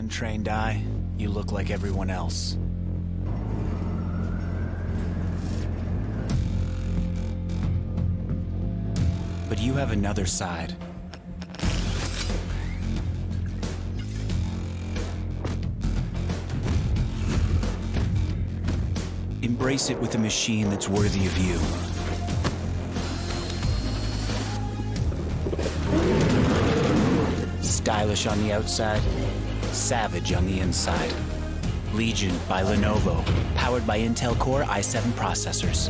untrained eye, you look like everyone else. But you have another side. Embrace it with a machine that's worthy of you. Stylish on the outside, savage on the inside. Legion by Lenovo, powered by Intel Core i7 processors.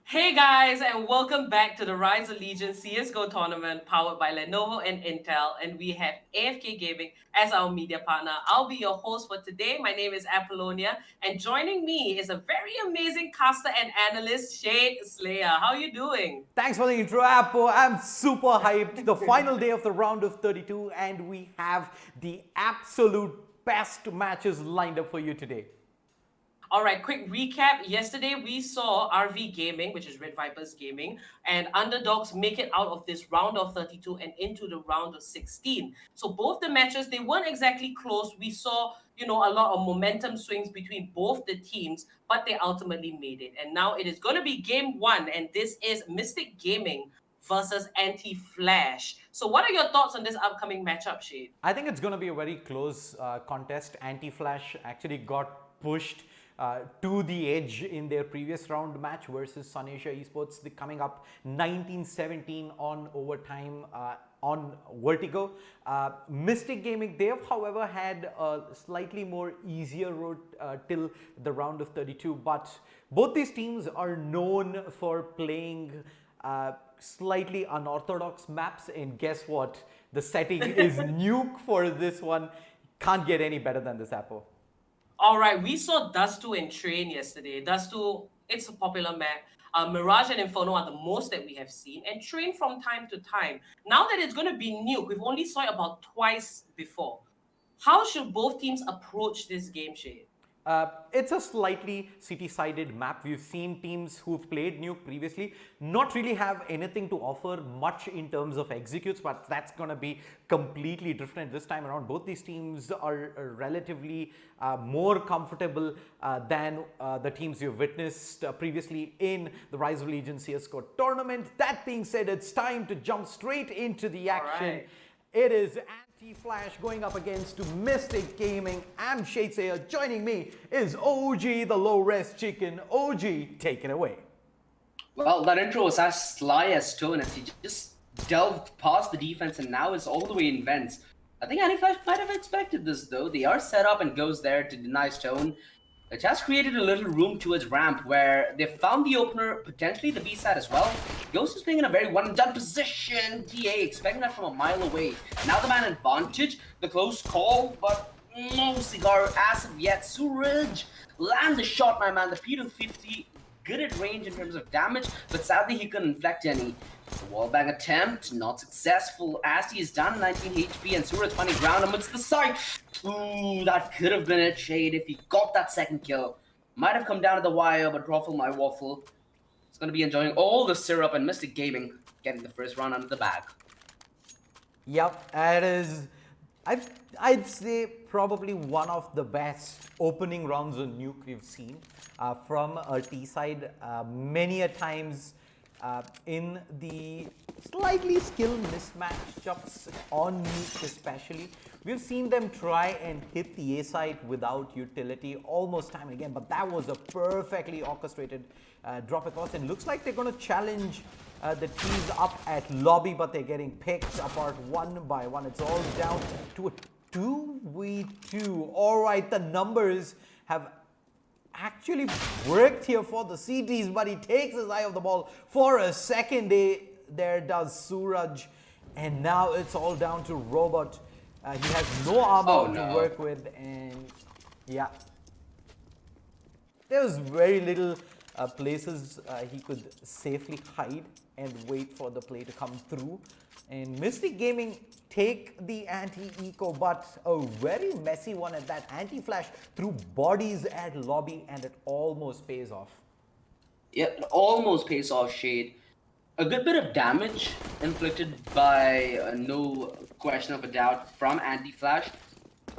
Hey guys, and welcome back to the Rise of Legion CSGO tournament powered by Lenovo and Intel, and we have AFK Gaming as our media partner. I'll be your host for today. My name is Apollonia, and joining me is a very amazing caster and analyst, Shade Slayer. How are you doing? Thanks for the intro, Appo. I'm super hyped. The final day of the round of 32, and we have the absolute best matches lined up for you today. All right, quick recap. Yesterday, we saw RV Gaming, which is Red Vipers Gaming, and Underdogs make it out of this round of 32 and into the round of 16. So both the matches, they weren't exactly close. We saw, a lot of momentum swings between both the teams, but they ultimately made it. And now it is going to be game one, and this is Mystic Gaming versus ANTiFLASH. So what are your thoughts on this upcoming matchup, Shade? I think it's going to be a very close contest. ANTiFLASH actually got pushed to the edge in their previous round match versus Sun Asia Esports. They're coming up 19-17 on overtime on Vertigo. Mystic Gaming, they have however had a slightly more easier road till the round of 32, but both these teams are known for playing slightly unorthodox maps, and guess what? The setting is nuke for this one. Can't get any better than this, Apple. All right, we saw Dust 2 and Train yesterday. Dust 2, it's a popular map. Mirage and Inferno are the most that we have seen, and Train from time to time. Now that it's going to be nuke, we've only saw it about twice before. How should both teams approach this game, Shade? It's a slightly city-sided map. We've seen teams who've played Nuke previously not really have anything to offer much in terms of executes, but that's going to be completely different this time around. Both these teams are relatively more comfortable than the teams you've witnessed previously in the Rise of Legion CSGO tournament. That being said, it's time to jump straight into the action. Right. It is ANTiFLASH going up against Mystic Gaming. I'm Shade Slayer. Joining me is OG, the low-res chicken. OG, take it away. Well, that intro was as sly as stone as he just delved past the defense and now is all the way in vents. I think ANTiFLASH might have expected this though. They are set up and goes there to deny stone. It has created a little room towards ramp where they found the opener, potentially the B-side as well. Ghost is playing in a very one-and-done position. TA expecting that from a mile away. Now the man advantage, the close call, but no cigar as of yet. Suraj land the shot, my man. The P250 good at range in terms of damage, but sadly he couldn't inflect any. The wallbang attempt, not successful. As he is done, 19 HP, and Suraj finding ground amidst the side. Ooh, that could have been a Shade if he got that second kill. Might have come down to the wire, but ruffle my waffle. It's going to be enjoying all the syrup, and Mystic Gaming getting the first round under the bag. Yep, it is, I'd say, probably one of the best opening rounds on Nuke we've seen from a T side. Many a times in the slightly skill mismatchups on Nuke especially, we've seen them try and hit the A side without utility almost time and again, but that was a perfectly orchestrated drop across, and looks like they're going to challenge the teams up at lobby, but they're getting picked apart one by one. It's all down to a 2v2. All right, the numbers have actually worked here for the CTs, but he takes his eye off the ball for a second. There does Suraj, and now it's all down to Robot. He has no armor to work with, and yeah, there's very little places he could safely hide and wait for the play to come through. And Mystic Gaming take the anti-eco, but a very messy one at that. ANTiFLASH threw bodies at lobby, and it almost pays off. Yeah, it almost pays off, Shade. A good bit of damage inflicted by no question of a doubt from ANTiFLASH.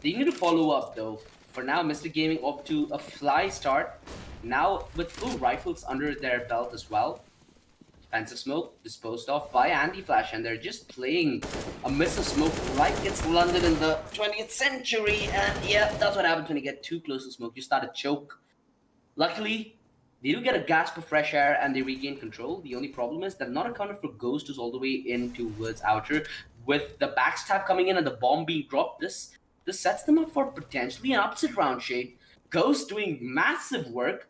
They need to follow up though. For now, Mr. Gaming off to a fly start. Now with full rifles under their belt as well. Defensive smoke disposed of by ANTiFLASH, and they're just playing a miss of smoke like it's London in the 20th century. And yeah, that's what happens when you get too close to smoke. You start to choke. Luckily, they do get a gasp of fresh air and they regain control. The only problem is they've not accounted for Ghost, who's all the way in towards outer. With the backstab coming in and the bomb being dropped, this sets them up for potentially an upset round, Shade. Ghost doing massive work.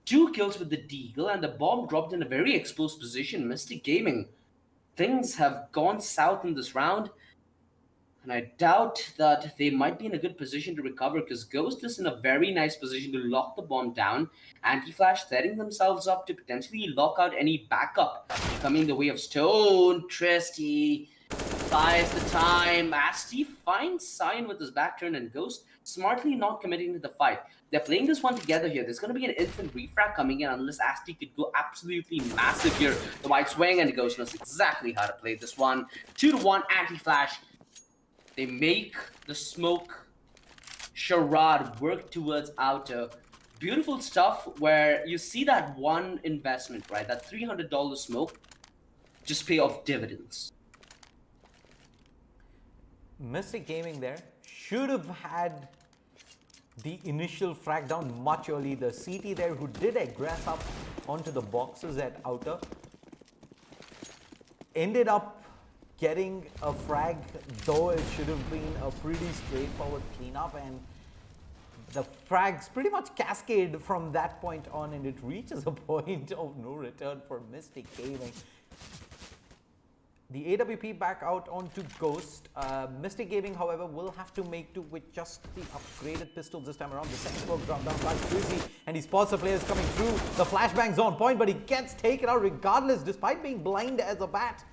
2 kills with the Deagle, and the bomb dropped in a very exposed position. Mystic Gaming, things have gone south in this round, and I doubt that they might be in a good position to recover because Ghost is in a very nice position to lock the bomb down. ANTiFLASH setting themselves up to potentially lock out any backup coming the way of Stone. Tristy buys the time. Asti finds Sign with his back turn, and Ghost smartly not committing to the fight. They're playing this one together here. There's going to be an instant refrag coming in unless Asti could go absolutely massive here. The white swing, and Ghost knows exactly how to play this one. 2-1 ANTiFLASH. They make the smoke charade work towards outer. Beautiful stuff where you see that one investment, right? That $300 smoke just pay off dividends. Mystic Gaming there should have had the initial frag down much early. The CT there who did aggress up onto the boxes at outer ended up getting a frag, though it should have been a pretty straightforward cleanup, and the frags pretty much cascade from that point on, and it reaches a point of no return for Mystic Gaming. The AWP back out onto Ghost. Mystic Gaming, however, will have to make do with just the upgraded pistols this time around. The second smoke dropped down by Crazy, and he spots the players coming through. The flashbang's on point, but he gets taken out regardless, despite being blind as a bat.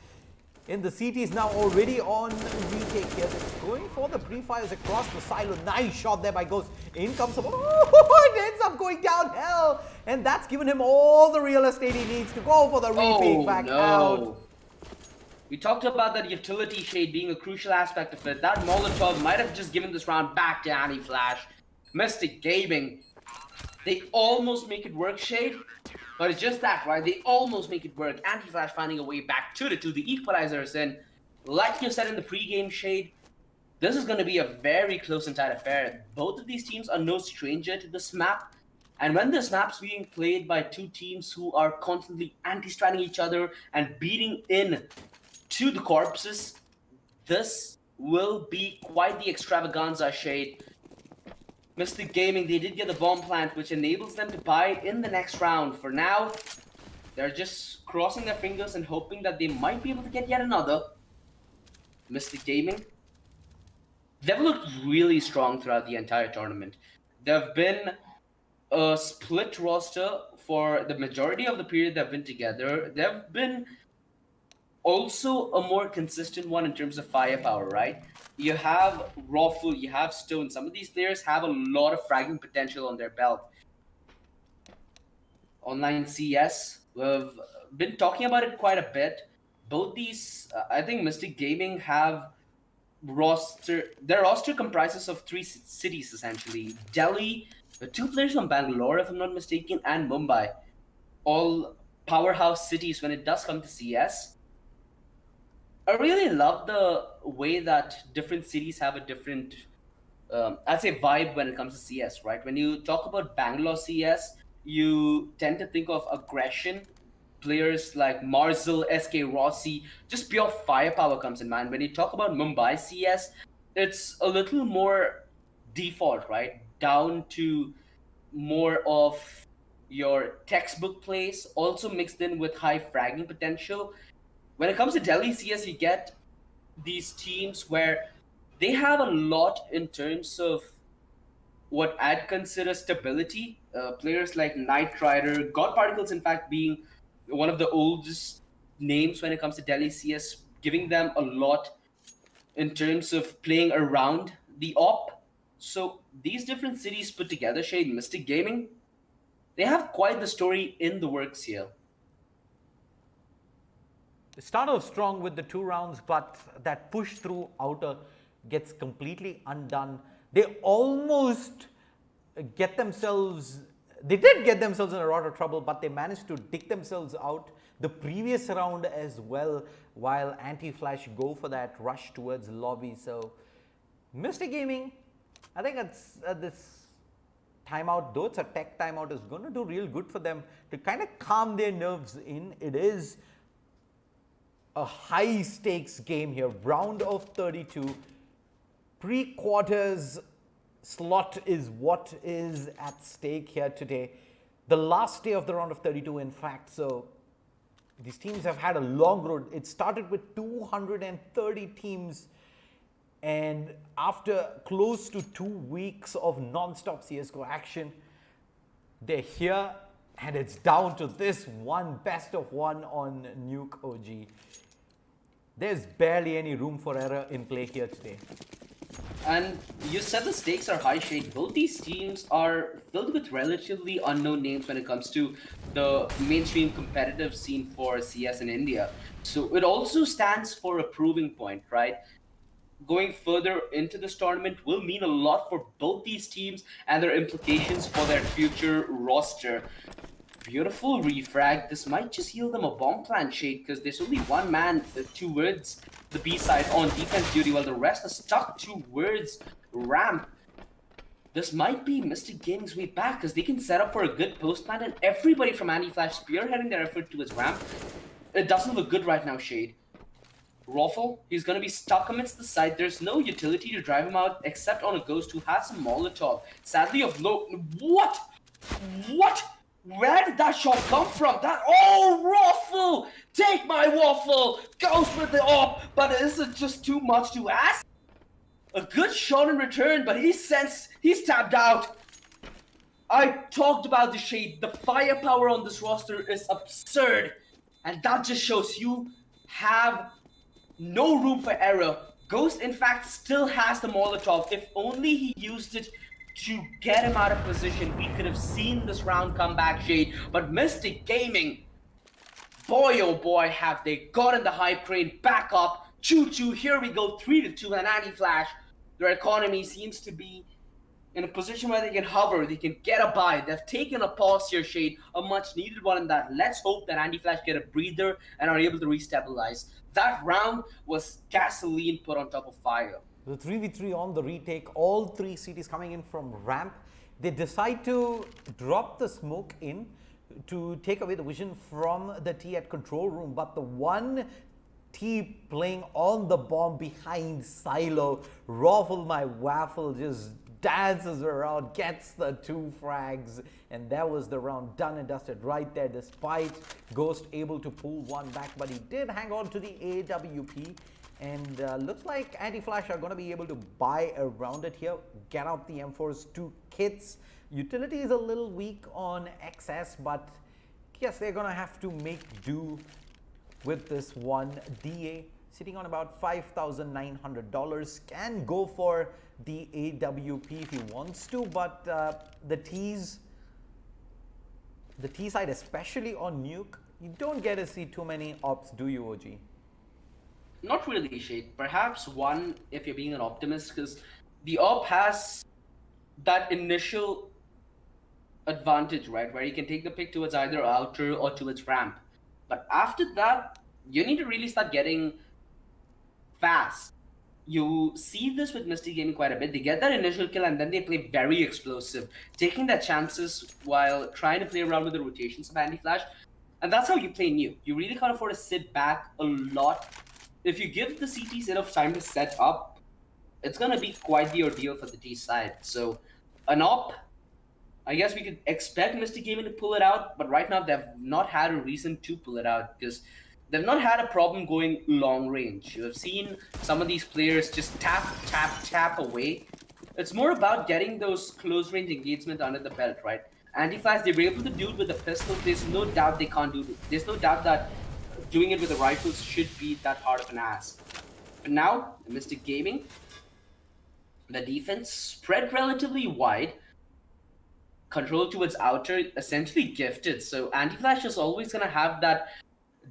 And the CT is now already on retake here. They're going for the pre-fires across the silo. Nice shot there by Ghost. In comes the... Oh, it ends up going downhill. And that's given him all the real estate he needs to go for the retake back out. We talked about that utility shade being a crucial aspect of it. That Molotov might have just given this round back to ANTiFLASH. Mystic Gaming, they almost make it work, Shade. But it's just that, right? They almost make it work. ANTiFLASH finding a way back to the equalizer is in. Like you said in the pregame, Shade, this is going to be a very close and tight affair. Both of these teams are no stranger to this map. And when this map's being played by two teams who are constantly anti-striding each other and beating in to the corpses, this will be quite the extravaganza, Shade. Mystic Gaming, they did get the bomb plant, which enables them to buy in the next round. For now, they're just crossing their fingers and hoping that they might be able to get yet another. Mystic Gaming, they've looked really strong throughout the entire tournament. They've been a split roster for the majority of the period they've been together. They've been also a more consistent one in terms of firepower, right? You have Raffle, you have Stone. Some of these players have a lot of fragging potential on their belt. Online CS, we've been talking about it quite a bit. Both these, I think Mystic Gaming have their roster comprises of 3 cities essentially. Delhi, the 2 players from Bangalore, if I'm not mistaken, and Mumbai. All powerhouse cities when it does come to CS. I really love the way that different cities have a different, I'd say, vibe when it comes to CS, right? When you talk about Bangalore CS, you tend to think of aggression. Players like Marzal, SK Rossi, just pure firepower comes in mind. When you talk about Mumbai CS, it's a little more default, right? Down to more of your textbook plays, also mixed in with high fragging potential. When it comes to Delhi CS, you get these teams where they have a lot in terms of what I'd consider stability. Players like Knight Rider, God Particles, in fact, being one of the oldest names when it comes to Delhi CS, giving them a lot in terms of playing around the op. So these different cities put together, Shade, Mystic Gaming, they have quite the story in the works here. start off strong with the 2 rounds, but that push through outer gets completely undone. They almost get themselves, they did get themselves in a lot of trouble, but they managed to dig themselves out the previous round as well, while ANTiFLASH go for that rush towards lobby. So Mystic Gaming, I think it's this timeout, though it's a tech timeout, is going to do real good for them to kind of calm their nerves in. It is a high stakes game here, round of 32, pre-quarters slot is what is at stake here today. The last day of the round of 32, in fact. So these teams have had a long road. It started with 230 teams, and after close to 2 weeks of non-stop CSGO action, they're here, and it's down to this one best of one on Nuke OG. There's barely any room for error in play here today. And you said the stakes are high, Shade. Both these teams are filled with relatively unknown names when it comes to the mainstream competitive scene for CS in India. So it also stands for a proving point, right? Going further into this tournament will mean a lot for both these teams and their implications for their future roster. Beautiful refrag. This might just yield them a bomb plant, Shade, because there's only one man towards the B side on defense duty, while the rest are stuck towards ramp. This might be Mystic Gaming's way back, because they can set up for a good post plant, and everybody from ANTiFLASH spearheading their effort towards ramp. It doesn't look good right now, Shade. Raffle, he's going to be stuck amidst the side. There's no utility to drive him out except on a Ghost who has some Molotov. Sadly, of low. What? What? Where did that shot come from? That. Oh, Raffle! Take my waffle! Ghost with the op! But is it just too much to ask? A good shot in return, but he's tapped out. I talked about the Shade. The firepower on this roster is absurd. And that just shows you have no room for error. Ghost, in fact, still has the Molotov. If only he used it to get him out of position, we could have seen this round come back, Shade. But Mystic Gaming, boy oh boy, have they gotten the hype train back up. Choo-choo, here we go, 3-2, and ANTiFLASH. Their economy seems to be in a position where they can hover, they can get a buy. They've taken a pause here, Shade, a much needed one in that. Let's hope that ANTiFLASH get a breather and are able to restabilize. That round was gasoline put on top of fire. The 3v3 on the retake, all 3 CTs coming in from ramp. They decide to drop the smoke in to take away the vision from the T at control room, but the one T playing on the bomb behind Silo, Raffle my waffle just dances around, gets the 2 frags, and that was the round done and dusted right there, despite Ghost able to pull one back, but he did hang on to the AWP, and looks like ANTiFLASH are going to be able to buy around it here, get out the M4's 2 kits. Utility is a little weak on XS, but yes, they're going to have to make do with this one. DA sitting on about $5,900, can go for the AWP if he wants to, but the T side, especially on Nuke, you don't get to see too many ops, do you, OG? Not really, Shade. Perhaps one, if you're being an optimist, because the op has that initial advantage, right, where you can take the pick towards either outer or towards ramp. But after that, you need to really start getting fast. You see this with Mystic Gaming quite a bit. They get that initial kill and then they play very explosive, taking their chances while trying to play around with the rotations of ANTiFLASH. And that's how you play Nuke. You really can't afford to sit back a lot. If you give the CTs enough time to set up, it's going to be quite the ordeal for the T side. So an op, I guess we could expect Mystic Gaming to pull it out, but right now they've not had a reason to pull it out because they've not had a problem going long range. You have seen some of these players just tap, tap, tap away. It's more about getting those close range engagement under the belt, right? ANTiFLASH, they were able to do it with a pistol. There's no doubt they can't do it. There's no doubt that doing it with the rifles should be that hard of an ask. But now, Mystic Gaming, the defense spread relatively wide, control towards outer, essentially gifted. So ANTiFLASH is always going to have that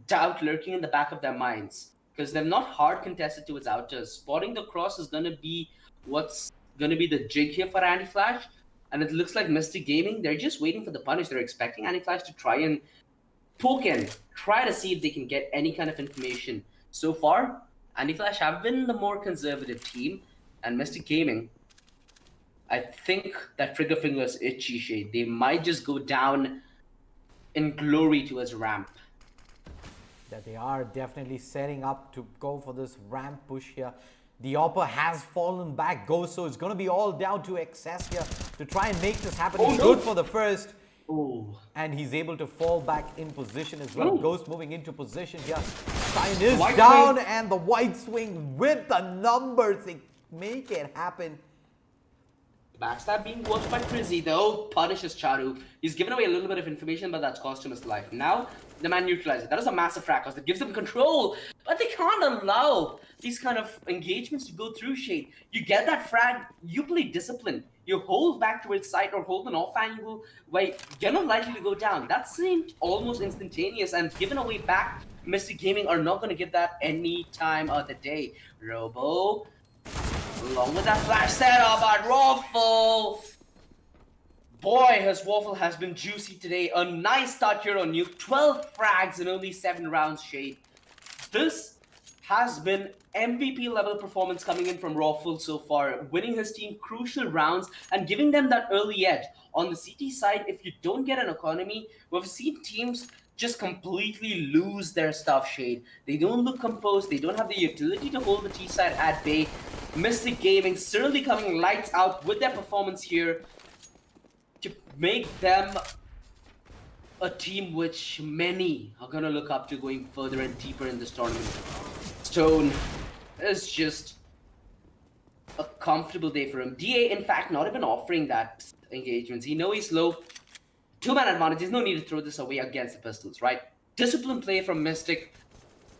doubt lurking in the back of their minds because they're not hard contested towards outers. Spotting the cross is going to be what's going to be the jig here for ANTiFLASH. And it looks like Mystic Gaming, they're just waiting for the punish. They're expecting ANTiFLASH to try and poke in, try to see if they can get any kind of information. So far, ANTiFLASH have been the more conservative team, and Mystic Gaming, I think that trigger finger is itchy shade. They might just go down in glory towards ramp. That they are definitely setting up to go for this ramp push here. The Opper has fallen back, Ghost, so it's going to be all down to excess here to try and make this happen. He's good for the first. And he's able to fall back in position as well. Ghost moving into position here. Sign is down, and the white swing with the numbers. They make it happen. Backstab being worked by Prizzy though punishes Charu. He's given away a little bit of information, but that's cost him his life. Now, the man neutralizes. That is a massive frag cost that gives them control, but they can't allow these kind of engagements to go through, Shade. You get that frag, you play discipline. You hold back towards side or hold an off angle where you're not likely to go down. That seemed almost instantaneous, and given away back, Mystic Gaming are not going to give that any time of the day. Robo, along with that flash setup at Waffle. Boy, his Waffle has been juicy today. A nice start here on Nuke. 12 frags in only 7 rounds, Shade. This has been MVP level performance coming in from Waffle so far, winning his team crucial rounds and giving them that early edge. On the CT side, if you don't get an economy, we've seen teams just completely lose their stuff, Shade. They don't look composed, they don't have the utility to hold the T side at bay. Mystic Gaming certainly coming lights out with their performance here to make them a team which many are going to look up to going further and deeper in this tournament. Stone is just a comfortable day for him. DA, in fact, not even offering that engagements. He knows he's low. 2-man advantage. There's no need to throw this away against the Pistols, right? Disciplined play from Mystic.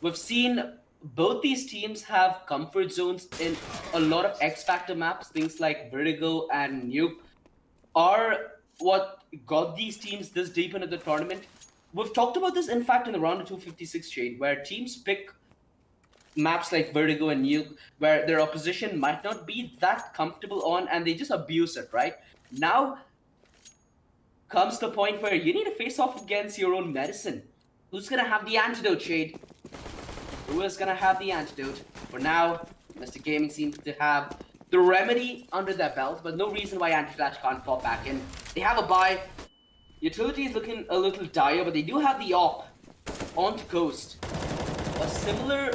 We've seen both these teams have comfort zones in a lot of X-Factor maps. Things like Vertigo and Nuke are what got these teams this deep into the tournament. We've talked about this, in fact, in the round of 256 Shade, where teams pick maps like Vertigo and Nuke, where their opposition might not be that comfortable on, and they just abuse it, right? Now comes the point where you need to face off against your own medicine. Who's gonna have the antidote, Shade? Who is gonna have the antidote? For now, Mr. Gaming seems to have the remedy under their belt, but no reason why ANTiFLASH can't pop back in. They have a buy. Utility is looking a little dire, but they do have the op onto Ghost. A similar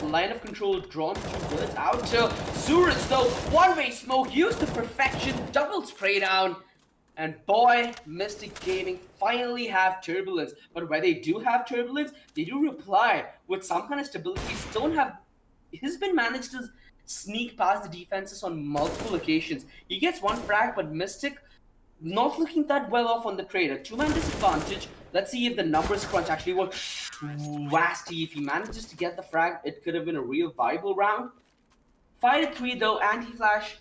line of control drawn towards out to Suraj though. One-way smoke used to perfection, double spray down. And boy, Mystic Gaming finally have turbulence. But where they do have turbulence, they do reply with some kind of stability. Stone has been managed to sneak past the defenses on multiple occasions. He gets one frag, but Mystic not looking that well off on the trade. A 2-man disadvantage. Let's see if the numbers crunch actually work. Wasty, if he manages to get the frag, it could have been a real viable round. 5-3 though, ANTiFLASH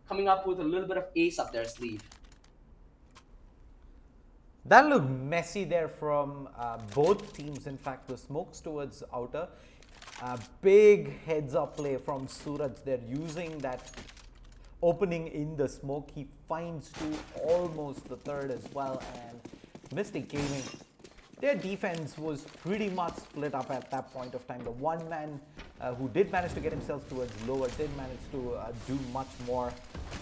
coming up with a little bit of ace up their sleeve. That looked messy there from both teams. In fact, the smokes towards outer. Big heads-up play from Suraj. They're using that opening in the smoke. He finds 2, almost the third as well. And Mystic Gaming, their defense was pretty much split up at that point of time. The one man who did manage to get himself towards lower did manage to do much more.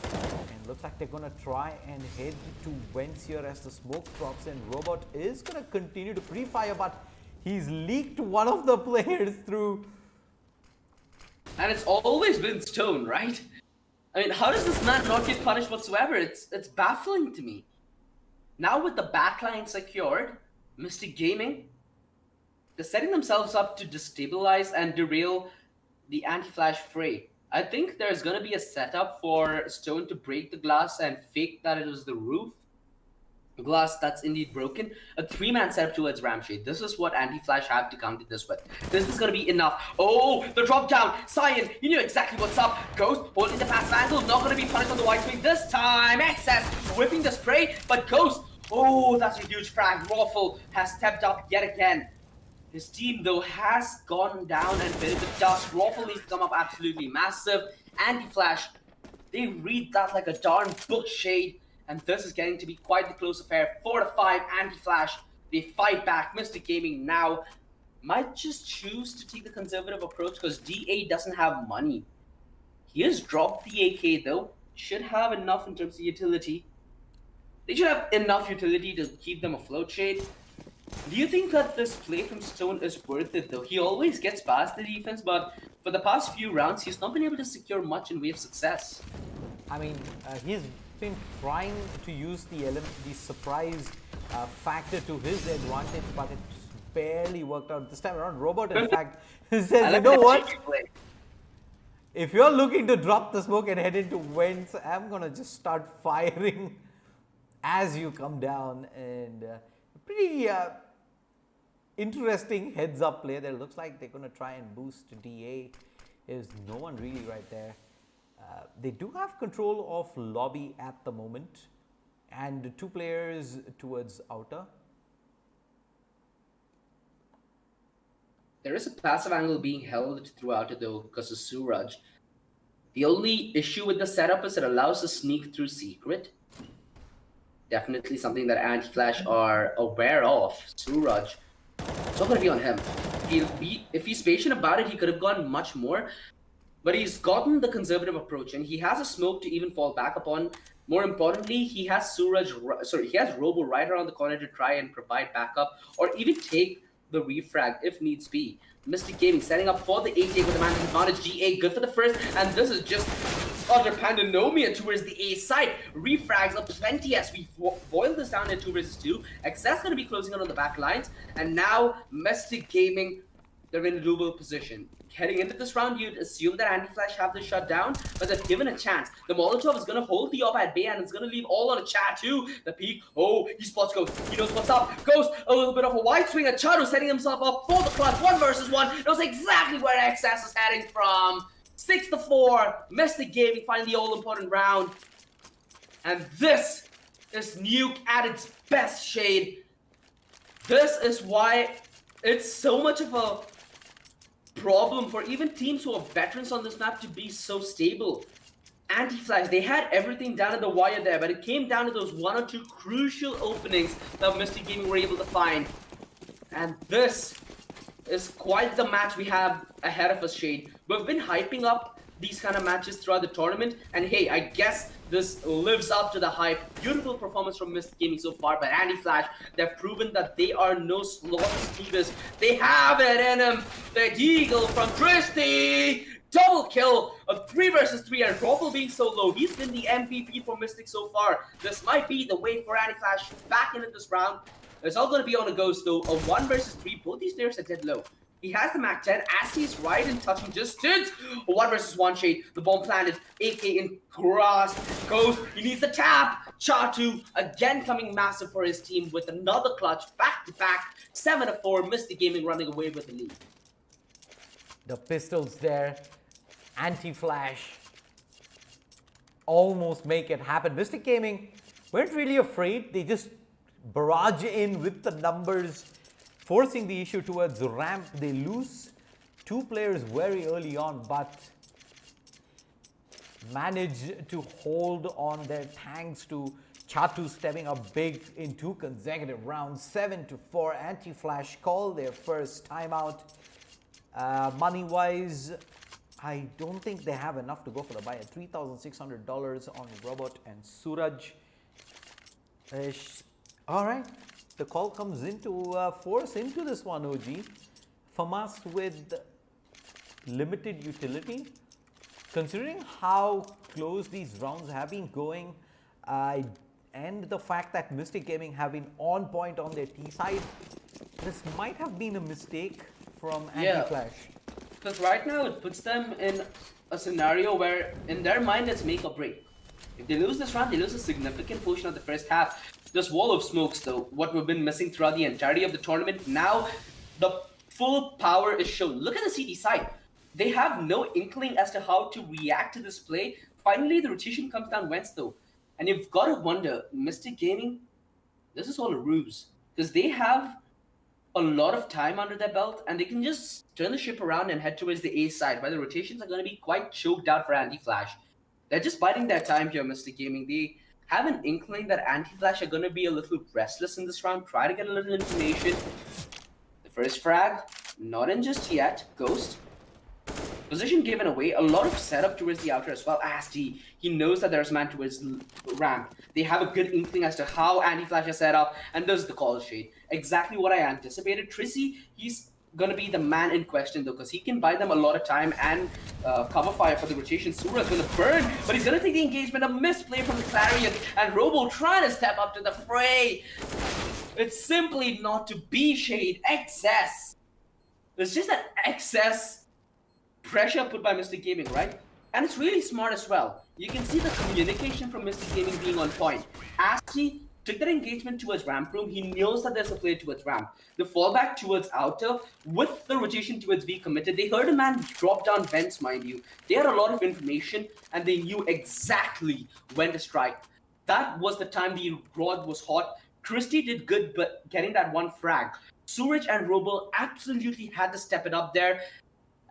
And looks like they're going to try and head to Vents here as the smoke drops in. Robot is going to continue to pre-fire, but he's leaked one of the players through. And it's always been Stone, right? I mean, how does this man not get punished whatsoever? It's baffling to me. Now with the backline secured, Mystic Gaming, they're setting themselves up to destabilize and derail the ANTiFLASH fray. I think there's going to be a setup for Stone to break the glass and fake that it was the roof glass that's indeed broken. A 3-man setup towards Ramshade. This is what ANTiFLASH have to counter this with. This is going to be enough. Oh, the drop down. Cyan, you knew exactly what's up. Ghost holding the passive angle. Not going to be punished on the white swing this time. Excess whipping the spray, but Ghost. Oh, that's a huge frag. Waffle has stepped up yet again. His team, though, has gone down and bit the dust. Raffle needs to come up absolutely massive. ANTiFLASH, they read that like a darn book, Shade. And this is getting to be quite the close affair. 4-5, ANTiFLASH. They fight back. Mystic Gaming now might just choose to take the conservative approach because DA doesn't have money. He has dropped the AK, though. Should have enough in terms of utility. They should have enough utility to keep them afloat, Shade. Do you think that this play from Stone is worth it, though? He always gets past the defense, but for the past few rounds, he's not been able to secure much in way of success. I mean, he's been trying to use the surprise factor to his advantage, but it's barely worked out this time around. Robot, in fact, says, you know what? If you're looking to drop the smoke and head into vents, I'm gonna just start firing as you come down, and pretty interesting heads-up play there. Looks like they're gonna try and boost DA. There's no one really right there. They do have control of lobby at the moment, and 2 players towards outer. There is a passive angle being held throughout it, though, because of Suraj. The only issue with the setup is it allows a sneak through secret. Definitely something that ANTiFLASH are aware of. Suraj, it's not going to be on him. If he's patient about it, he could have gone much more. But he's gotten the conservative approach, and he has a smoke to even fall back upon. More importantly, he has he has Robo right around the corner to try and provide backup, or even take the refrag if needs be. Mystic Gaming setting up for the 8 with the man's advantage. GA good for the first, and this is just utter pandemonium towards the A side. Refrags are plenty as we boil this down to 2 versus 2. Excess going to be closing out on the back lines, and now Mystic Gaming, they're in a doable position. Heading into this round, you'd assume that ANTiFLASH have this shut down, but they're given a chance. The Molotov is going to hold the op at bay, and it's going to leave all on a chat too. The peak, oh, he spots Ghost. He knows what's up. Ghost, a little bit of a wide swing. Chado setting himself up for the clutch. 1 versus 1. Knows exactly where XS is heading from. 6-4. Mystic Gaming finally the all-important round. And this is Nuke at its best, Shade. This is why it's so much of a problem for even teams who are veterans on this map to be so stable. ANTiFLASH, they had everything down at the wire there, but it came down to those 1 or 2 crucial openings that Mystic Gaming were able to find. And this is quite the match we have ahead of us, Shade. We've been hyping up these kind of matches throughout the tournament, and hey, I guess this lives up to the hype. Beautiful performance from Mystic Gaming so far, but ANTiFLASH, they've proven that they are no slouches to this. They have it in them. The Eagle from Tristy, double kill, a 3 versus 3, and Roffle being so low. He's been the MVP for Mystic so far. This might be the way for ANTiFLASH back into this round. It's all going to be on a Ghost though. A 1 versus 3, both these players are dead low. He has the Mac 10 as he's right in touching distance. 1 versus 1 Shade. The bomb planted. AK in cross. Ghost. He needs the tap. Chatu again coming massive for his team with another clutch. Back to back. 7-4. Mystic Gaming running away with the lead. The pistols there. ANTiFLASH almost make it happen. Mystic Gaming weren't really afraid. They just barrage in with the numbers, forcing the issue towards ramp. They lose 2 players very early on, but manage to hold on there thanks to Chatu stepping up big in 2 consecutive rounds. 7-4. ANTiFLASH call their first timeout. Money-wise, I don't think they have enough to go for the buy at $3,600 on Robot and Suraj. All right, the call comes into force into this one, OG. FAMAS with limited utility. Considering how close these rounds have been going, and the fact that Mystic Gaming have been on point on their T side, this might have been a mistake from ANTiFLASH. Because right now it puts them in a scenario where in their mind it's make or break. If they lose this round, they lose a significant portion of the first half. This wall of smokes though, what we've been missing throughout the entirety of the tournament, now the full power is shown. Look at the CD side. They have no inkling as to how to react to this play. Finally, the rotation comes down Wentz though. And you've got to wonder, Mystic Gaming, this is all a ruse. Because they have a lot of time under their belt, and they can just turn the ship around and head towards the A side, where the rotations are going to be quite choked out for ANTiFLASH. They're just biding their time here, Mr. Gaming. They have an inkling that ANTiFLASH are going to be a little restless in this round, try to get a little information. The first frag, not in just yet. Ghost. Position given away, a lot of setup towards the outer as well. Asti, he knows that there's man towards ramp. They have a good inkling as to how ANTiFLASH is set up, and there's the call shade. Exactly what I anticipated. Trissy, he's gonna be the man in question though, because he can buy them a lot of time and cover fire for the rotation. Sura's gonna burn, but he's gonna take the engagement. A misplay from the Clarion, and Robo trying to step up to the fray. It's simply not to be, Shade. Excess. It's just an excess pressure put by Mr. Gaming, right? And it's really smart as well. You can see the communication from Mr. Gaming being on point. As he took that engagement towards ramp room, he knows that there's a play towards ramp. The fallback towards outer, with the rotation towards B committed, they heard a man drop down vents, mind you. They had a lot of information, and they knew exactly when to strike. That was the time the rod was hot. Christie did good, but getting that one frag. Suraj and Robo absolutely had to step it up there.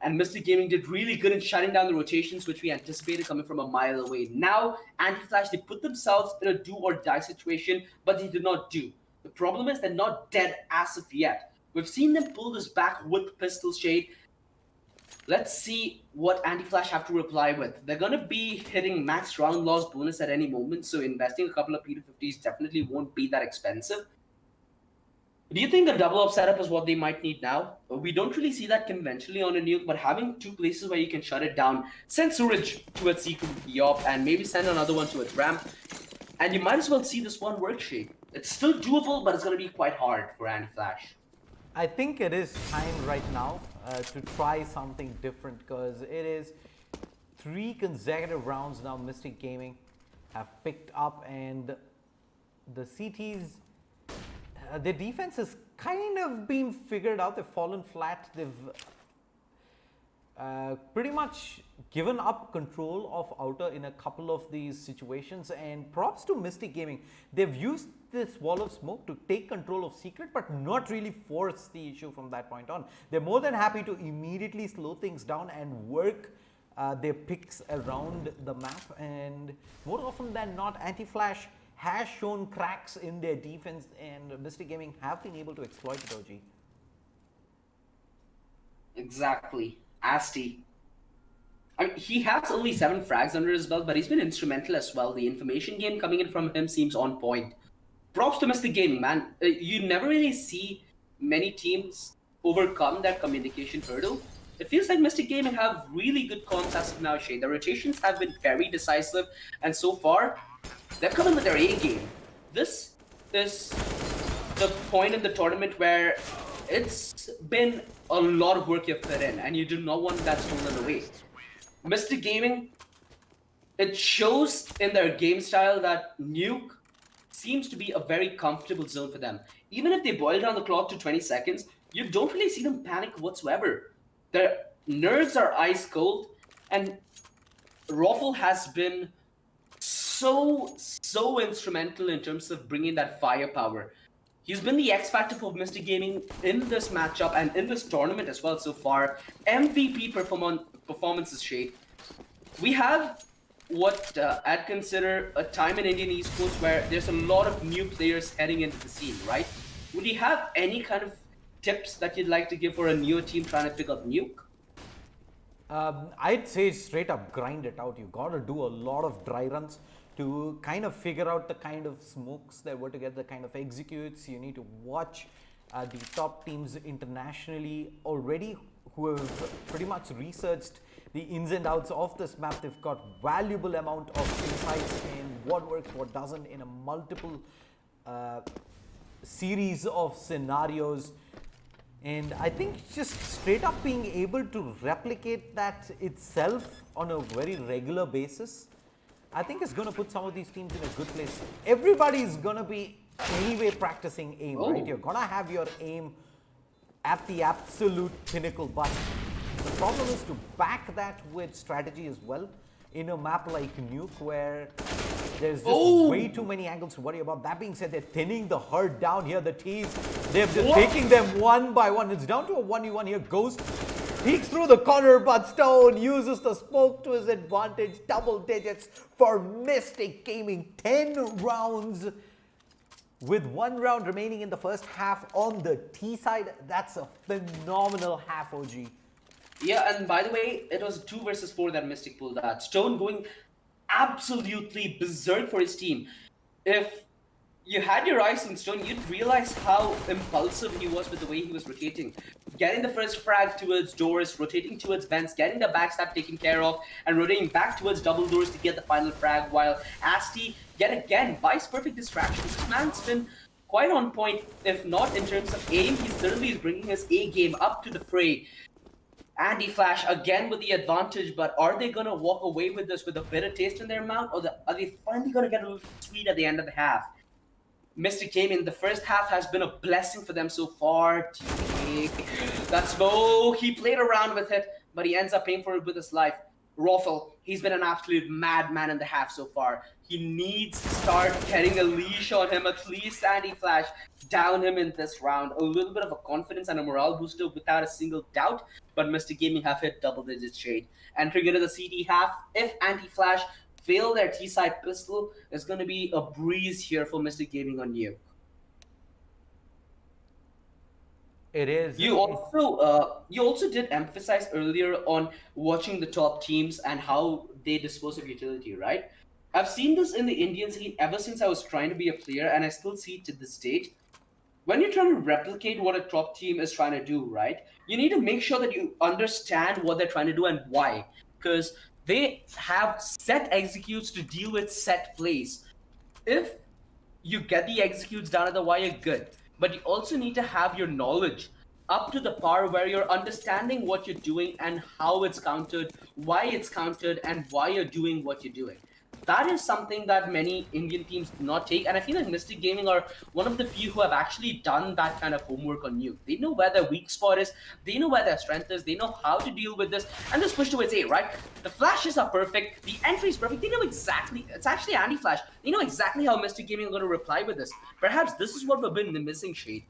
And Mr. Gaming did really good in shutting down the rotations, which we anticipated coming from a mile away. Now, ANTiFLASH, they put themselves in a do-or-die situation, but they did not do. The problem is they're not dead as of yet. We've seen them pull this back with Pistol Shade. Let's see what ANTiFLASH have to reply with. They're going to be hitting max round loss bonus at any moment, so investing a couple of P250s definitely won't be that expensive. Do you think the double up setup is what they might need now? We don't really see that conventionally on a nuke, but having two places where you can shut it down, send Suraj towards secret Yop, and maybe send another one towards ramp, and you might as well see this one work, Shade. It's still doable, but it's going to be quite hard for ANTiFLASH. I think it is time right now to try something different, because it is 3 consecutive rounds now Mystic Gaming have picked up, and the CTs, their defense has kind of been figured out. They've fallen flat. They've pretty much given up control of outer in a couple of these situations, and props to Mystic Gaming. They've used this wall of smoke to take control of secret, but not really force the issue from that point on. They're more than happy to immediately slow things down and work their picks around the map, and more often than not, ANTiFLASH has shown cracks in their defense, and Mystic Gaming have been able to exploit it, OG. Exactly. Asti. I mean, he has only 7 frags under his belt, but he's been instrumental as well. The information game coming in from him seems on point. Props to Mr. Gaming, man. You never really see many teams overcome that communication hurdle. It feels like Mr. Gaming have really good comms as of now, Shay. The rotations have been very decisive, and so far, they're coming with their A game. This is the point in the tournament where it's been a lot of work you've put in, and you do not want that stolen away. Mr. Gaming, it shows in their game style that nuke seems to be a very comfortable zone for them. Even if they boil down the clock to 20 seconds, you don't really see them panic whatsoever. Their nerves are ice cold, and Raffle has been so instrumental in terms of bringing that firepower. He's been the X factor for Mr. Gaming in this matchup and in this tournament as well so far. MVP performances, Shay. We have what I'd consider a time in Indian esports where there's a lot of new players heading into the scene, right? Would you have any kind of tips that you'd like to give for a newer team trying to pick up nuke? I'd say straight up grind it out. You got to do a lot of dry runs to kind of figure out the kind of smokes that were to get the kind of executes. You need to watch the top teams internationally already who have pretty much researched the ins and outs of this map. They've got valuable amount of insights in what works, what doesn't in a multiple series of scenarios. And I think just straight up being able to replicate that itself on a very regular basis, I think is going to put some of these teams in a good place. Everybody's going to be anyway practicing aim, right? You're going to have your aim at the absolute pinnacle, but the problem is to back that with strategy as well in a map like Nuke, where There's just Oh! way too many angles to worry about. That being said, they're thinning the herd down here. The T's, they're just taking them one by one. It's down to a 1v1 here. Ghost peeks through the corner, but Stone uses the smoke to his advantage. Double digits for Mystic Gaming. 10 rounds with 1 round remaining in the first half on the T side. That's a phenomenal half, OG. Yeah, and by the way, it was 2 versus 4 that Mystic pulled out. Stone going absolutely berserk for his team. If you had your eyes on Stone, you'd realize how impulsive he was with the way he was rotating. Getting the first frag towards doors, rotating towards vents, getting the backstab taken care of, and rotating back towards double doors to get the final frag, while Asti, yet again, buys perfect distraction. This man's been quite on point, if not in terms of aim. He certainly is bringing his A game up to the fray. ANTiFLASH again with the advantage, but are they going to walk away with this with a bitter taste in their mouth, or are they finally going to get a little sweet at the end of the half? Mystic Gaming, the first half has been a blessing for them so far. That smoke, he played around with it, but he ends up paying for it with his life. Roffel, he's been an absolute madman in the half so far. He needs to start getting a leash on him, at least ANTiFLASH down him in this round. A little bit of a confidence and a morale booster without a single doubt, but Mystic Gaming have hit double digits shade. Entering into the CT half, if ANTiFLASH fail their T-side pistol, it's going to be a breeze here for Mystic Gaming on you. It is. You also did emphasize earlier on watching the top teams and how they dispose of utility, right? I've seen this in the Indian scene ever since I was trying to be a player, and I still see it to this date. When you're trying to replicate what a top team is trying to do, right, you need to make sure that you understand what they're trying to do and why. Because they have set executes to deal with set plays. If you get the executes down at the wire, good. But you also need to have your knowledge up to the par where you're understanding what you're doing and how it's countered, why it's countered, and why you're doing what you're doing. That is something that many Indian teams do not take, and I feel like Mystic Gaming are one of the few who have actually done that kind of homework on you. They know where their weak spot is, they know where their strength is, they know how to deal with this, and just push towards A, right? The flashes are perfect, the entry is perfect, they know exactly, it's actually ANTiFLASH, they know exactly how Mystic Gaming are going to reply with this. Perhaps this is what we've been missing, Shade.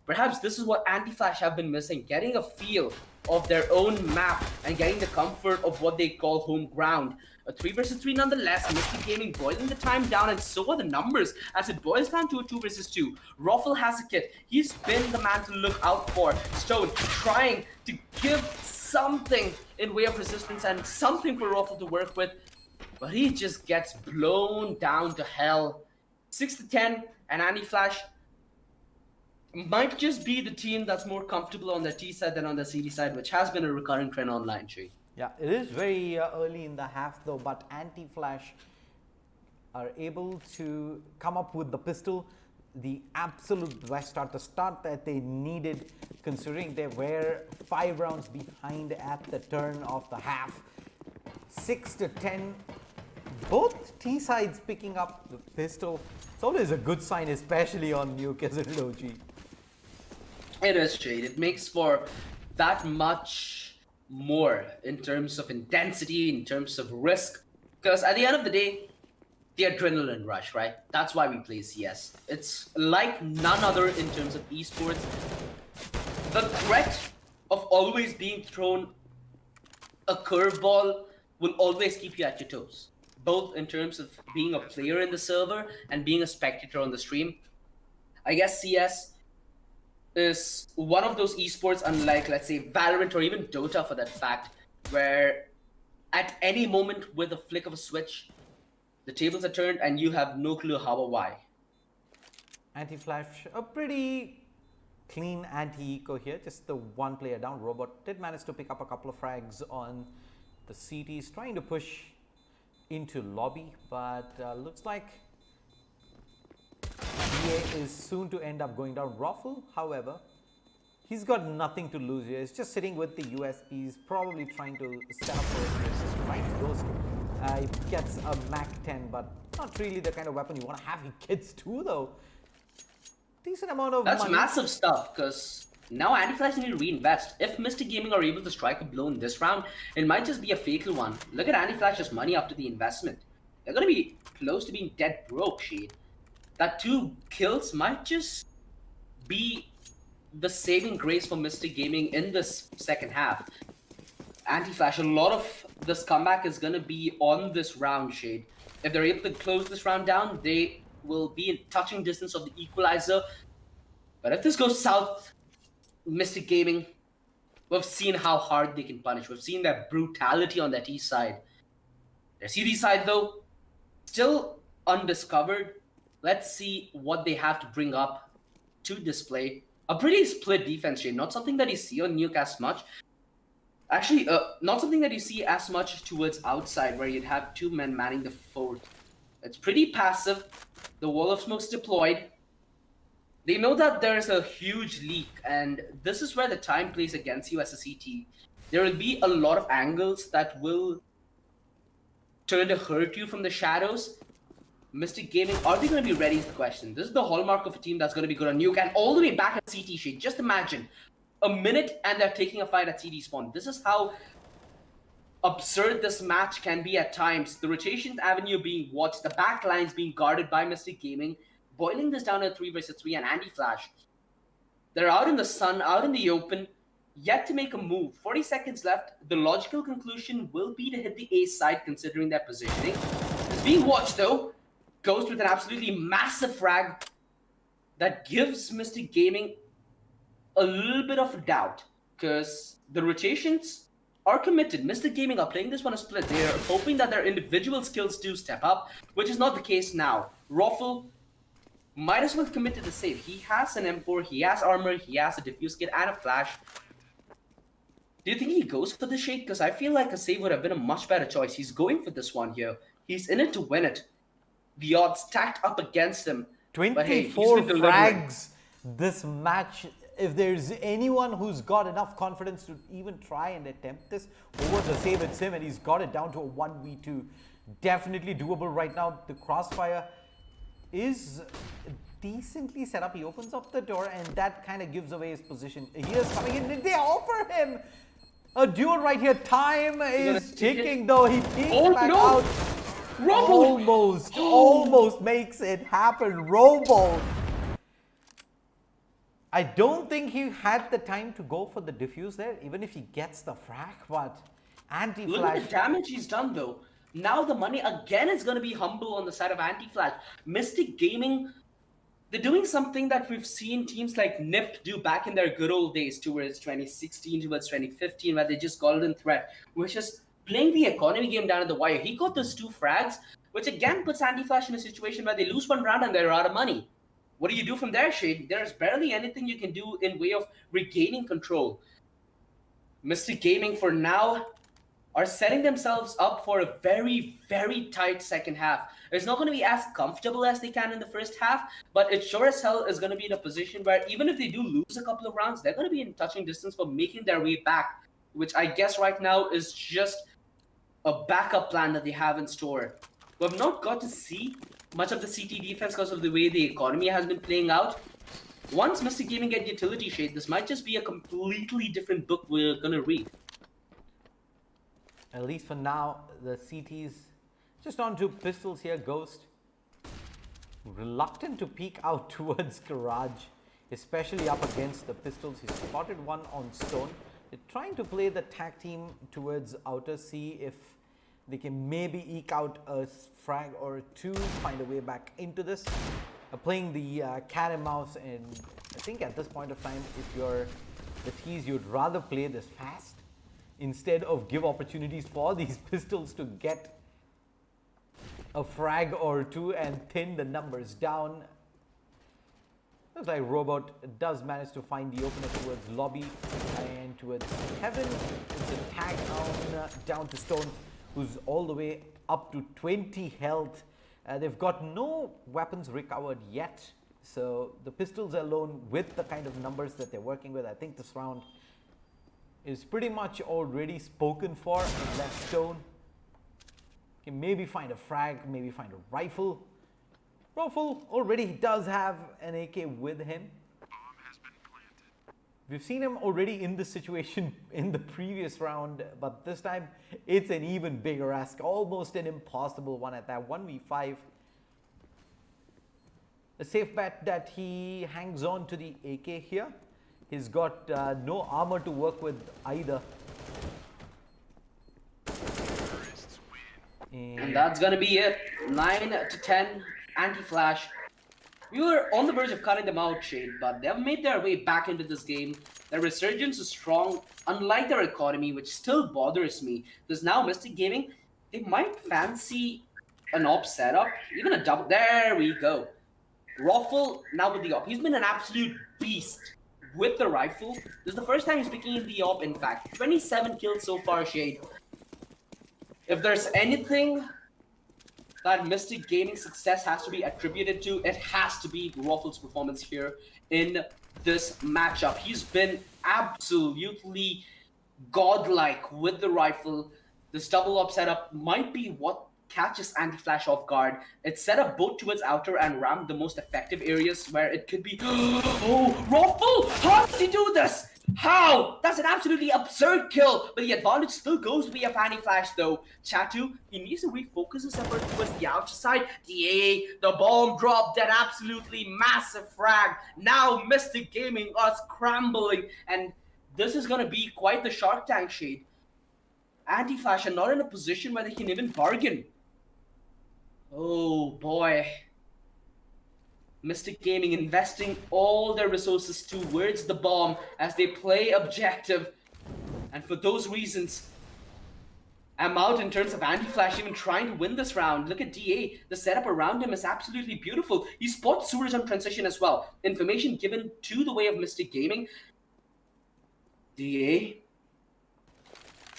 Perhaps this is what ANTiFLASH have been missing, getting a feel of their own map and getting the comfort of what they call home ground. A 3 versus 3 nonetheless, Mystic Gaming boiling the time down, and so are the numbers as it boils down to a 2 versus 2. Roffel has a kit. He's been the man to look out for. Stone trying to give something in way of resistance and something for Roffel to work with, but he just gets blown down to hell. 6-10, and ANTiFLASH might just be the team that's more comfortable on the T side than on the CD side, which has been a recurring trend online, Sri. Yeah, it is very early in the half though, but ANTiFLASH are able to come up with the pistol, the absolute best start, the start that they needed considering they were 5 rounds behind at the turn of the half. 6-10, both T sides picking up the pistol. It's always a good sign, especially on Nuke, isn't it, OG? It is, Shade. It makes for that much more in terms of intensity, in terms of risk. Because at the end of the day, the adrenaline rush, right? That's why we play CS. It's like none other in terms of esports. The threat of always being thrown a curveball will always keep you at your toes, both in terms of being a player in the server and being a spectator on the stream. I guess CS is one of those esports, unlike, let's say, Valorant or even Dota for that fact, where at any moment with a flick of a switch, the tables are turned and you have no clue how or why. ANTiFLASH, a pretty clean anti-eco here, just the one player down. Robot did manage to pick up a couple of frags on the CTs, trying to push into lobby, but looks like EA is soon to end up going down. Roffel, however, he's got nothing to lose here. He's just sitting with the USPs, probably trying to set up for a right ghost. He gets a MAC-10, but not really the kind of weapon you want to have your kids too, though. Decent amount of That's money. massive stuff, because now ANTiFLASH need to reinvest. If Mystic Gaming are able to strike a blow in this round, it might just be a fatal one. Look at ANTiFLASH's money after the investment. they're going to be close to being dead broke, Shade. That 2 kills might just be the saving grace for Mystic Gaming in this second half. ANTiFLASH, a lot of this comeback is going to be on this round, Shade. If they're able to close this round down, they will be in touching distance of the equalizer. But if this goes south, Mystic Gaming, we've seen how hard they can punish. We've seen their brutality on that east side. Their CD side, though, still undiscovered. Let's see what they have to bring up to display. A pretty split defense, Shade. Not something that you see on Nuke as much. Actually, not something that you see as much towards outside, where you'd have 2 men manning the fort. It's pretty passive. The wall of smoke's deployed. They know that there's a huge leak, and this is where the time plays against you as a CT. There will be a lot of angles that will turn to hurt you from the shadows. Mystic Gaming, are they going to be ready is the question. This is the hallmark of a team that's going to be good on Nuke, and all the way back at CT Shade. Just imagine, a minute and they're taking a fight at CD spawn. This is how absurd this match can be at times. The rotations avenue being watched, the back lines being guarded by Mystic Gaming, boiling this down to 3 versus 3 and ANTiFLASH. They're out in the sun, out in the open, yet to make a move. 40 seconds left. The logical conclusion will be to hit the A side considering their positioning. It's being watched though. Ghost with an absolutely massive frag that gives Mystic Gaming a little bit of doubt, because the rotations are committed. Mystic Gaming are playing this one a split. They're hoping that their individual skills do step up, which is not the case now. Roffle might as well commit to the save. He has an M4, he has armor, he has a defuse kit and a flash. Do you think he goes for the Shade? Because I feel like a save would have been a much better choice. He's going for this one here. He's in it to win it. The odds stacked up against him. 24 frags this match. If there's anyone who's got enough confidence to even try and attempt this over the save, it's him, and he's got it down to a 1v2. Definitely doable right now. The crossfire is decently set up. He opens up the door, and that kind of gives away his position. He is coming in. Did they offer him a duel right here? Time is ticking, though. He peeks back out. Robo! Almost makes it happen. Robo. I don't think he had the time to go for the diffuse there, even if he gets the frag, but ANTiFLASH. Look at the damage he's done though. Now the money again is going to be humble on the side of ANTiFLASH. Mystic Gaming, they're doing something that we've seen teams like NIP do back in their good old days towards 2016, towards 2015, where they just golden threat, which is playing the economy game down at the wire. He got those 2 frags, which again puts ANTiFLASH in a situation where they lose 1 round and they're out of money. What do you do from there, Shade? There's barely anything you can do in way of regaining control. Mystic Gaming, for now, are setting themselves up for a very, very tight second half. It's not going to be as comfortable as they can in the first half, but it sure as hell is going to be in a position where even if they do lose a couple of rounds, they're going to be in touching distance for making their way back, which I guess right now is just a backup plan that they have in store. We have not got to see much of the CT defense because of the way the economy has been playing out. Once Mystic Gaming get utility Shade, this might just be a completely different book we're gonna read. At least for now, the CTs just on to pistols here. Ghost reluctant to peek out towards garage, especially up against the pistols. He spotted one on stone. They're trying to play the tag team towards outer, see if they can maybe eke out a frag or 2, find a way back into this. Playing the cat and mouse, and I think at this point of time, if you're the T's, you'd rather play this fast instead of give opportunities for these pistols to get a frag or 2 and thin the numbers down. Looks like Robot does manage to find the opener towards lobby and towards Heaven. It's a tag down to Stone, who's all the way up to 20 health. They've got no weapons recovered yet, so the pistols alone with the kind of numbers that they're working with, I think this round is pretty much already spoken for. And left Stone can maybe find a frag, maybe find a rifle. Roffle already does have an AK with him. We've seen him already in this situation in the previous round, but this time it's an even bigger ask, almost an impossible one at that. 1v5. A safe bet that he hangs on to the AK here. He's got no armor to work with either. And that's gonna be it. 9 to 10, ANTiFLASH. We were on the verge of cutting them out, Shade, but they have made their way back into this game. Their resurgence is strong, unlike their economy, which still bothers me. Because now Mystic Gaming, they might fancy an op setup, even a double. There we go. Ruffle now with the op. He's been an absolute beast with the rifle. This is the first time he's picking in the op, in fact. 27 kills so far, Shade. If there's anything that Mystic Gaming success has to be attributed to, it has to be Ruffle's performance here in this matchup. He's been absolutely godlike with the rifle. This double op setup might be what catches ANTiFLASH off guard. It's set up both towards outer and ramp, the most effective areas where it could be. Oh, Ruffle! How does he do this? How? That's an absolutely absurd kill, but the advantage still goes to be of ANTiFLASH though. Chatu, he needs to refocus his effort towards the outside. The bomb dropped, that absolutely massive frag. Now Mystic Gaming are scrambling, and this is gonna be quite the Shark Tank, Shade. ANTiFLASH are not in a position where they can even bargain. Oh boy. Mystic Gaming investing all their resources towards the bomb as they play objective. And for those reasons, I'm out in terms of ANTiFLASH even trying to win this round. Look at DA. The setup around him is absolutely beautiful. He spots Suraj on transition as well. Information given to the way of Mystic Gaming. DA.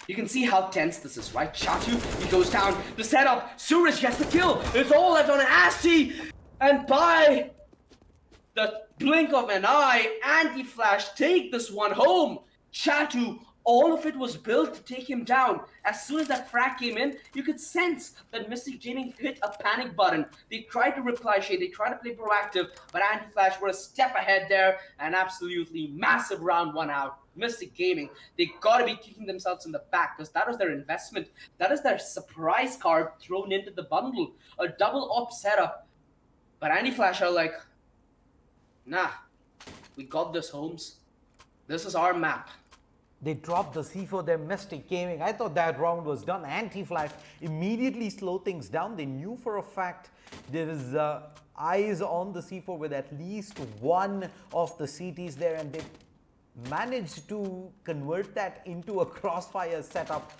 You can see how tense this is, right? Chatu, he goes down. The setup. Suraj gets the kill. It's all left on Asti. And by the blink of an eye, ANTiFLASH take this one home. Chatu, all of it was built to take him down. As soon as that frag came in, you could sense that Mystic Gaming hit a panic button. They tried to reply shade, they tried to play proactive, but ANTiFLASH were a step ahead there. An absolutely massive round one out. Mystic Gaming, they gotta be kicking themselves in the back because that was their investment. That is their surprise card thrown into the bundle. A double op setup. But ANTiFLASH are like, nah, we got this, Holmes. This is our map. They dropped the C4, their Mystic Gaming. I thought that round was done. ANTiFLASH immediately slowed things down. They knew for a fact there is eyes on the C4 with at least one of the CTs there, and they managed to convert that into a crossfire setup,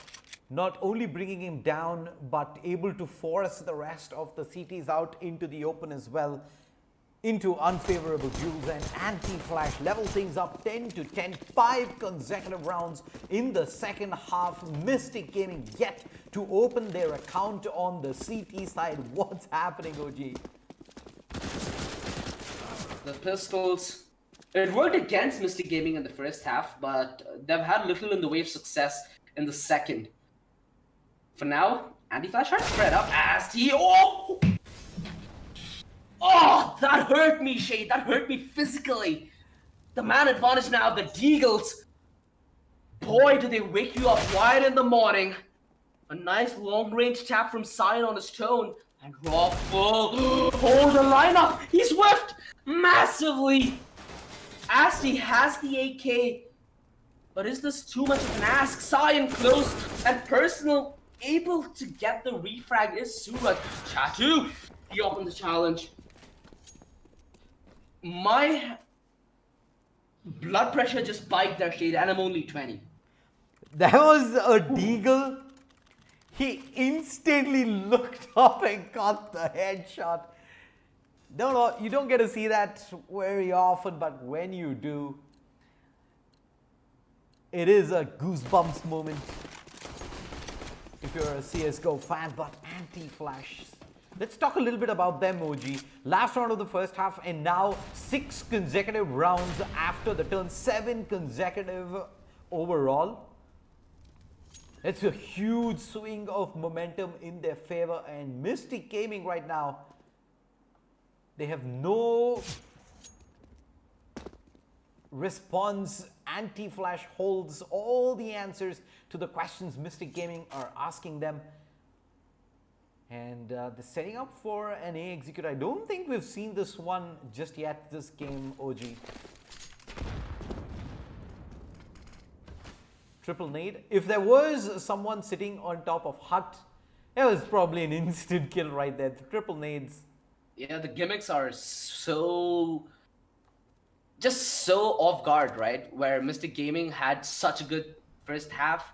not only bringing him down, but able to force the rest of the CTs out into the open as well, into unfavorable duels, and ANTiFLASH level things up 10 to 10, 5 consecutive rounds in the second half. Mystic Gaming yet to open their account on the CT side. What's happening, OG? The pistols. It worked against Mystic Gaming in the first half, but they've had little in the way of success in the second. For now, ANTiFLASH are spread up as he. Oh, that hurt me, Shade. That hurt me physically. The man advantage now, the Deagles. Boy, do they wake you up wide in the morning. A nice long-range tap from Sion on his tone. And Ruffle. Oh, the lineup. He's whiffed massively. Asti has the AK. But is this too much of an ask? Sion close and personal. Able to get the refrag is Suraj. Chatu. He opened the challenge. My blood pressure just spiked there, Shade, and I'm only 20. That was a Deagle. He instantly looked up and got the headshot. No, you don't get to see that very often, but when you do, it is a goosebumps moment if you're a CSGO fan. But ANTiFLASH, let's talk a little bit about them, OG. Last round of the first half, and now 6 consecutive rounds after the turn, 7 consecutive overall. It's a huge swing of momentum in their favor, and Mystic Gaming right now, they have no response. ANTiFLASH holds all the answers to the questions Mystic Gaming are asking them. And they're setting up for an A execute. I don't think we've seen this one just yet, this game, OG. Triple nade. If there was someone sitting on top of Hut, it was probably an instant kill right there. The triple nades. Yeah, the gimmicks are just so off guard, right? Where Mystic Gaming had such a good first half.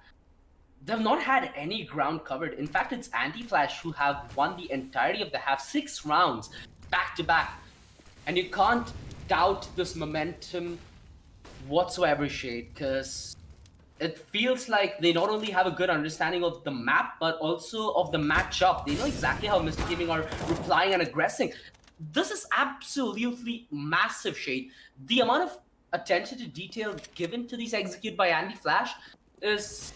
They've not had any ground covered. In fact, it's ANTiFLASH who have won the entirety of the half, 6 rounds back to back. And you can't doubt this momentum whatsoever, Shade, because it feels like they not only have a good understanding of the map, but also of the matchup. They know exactly how Mystic Gaming are replying and aggressing. This is absolutely massive, Shade. The amount of attention to detail given to these execute by ANTiFLASH is,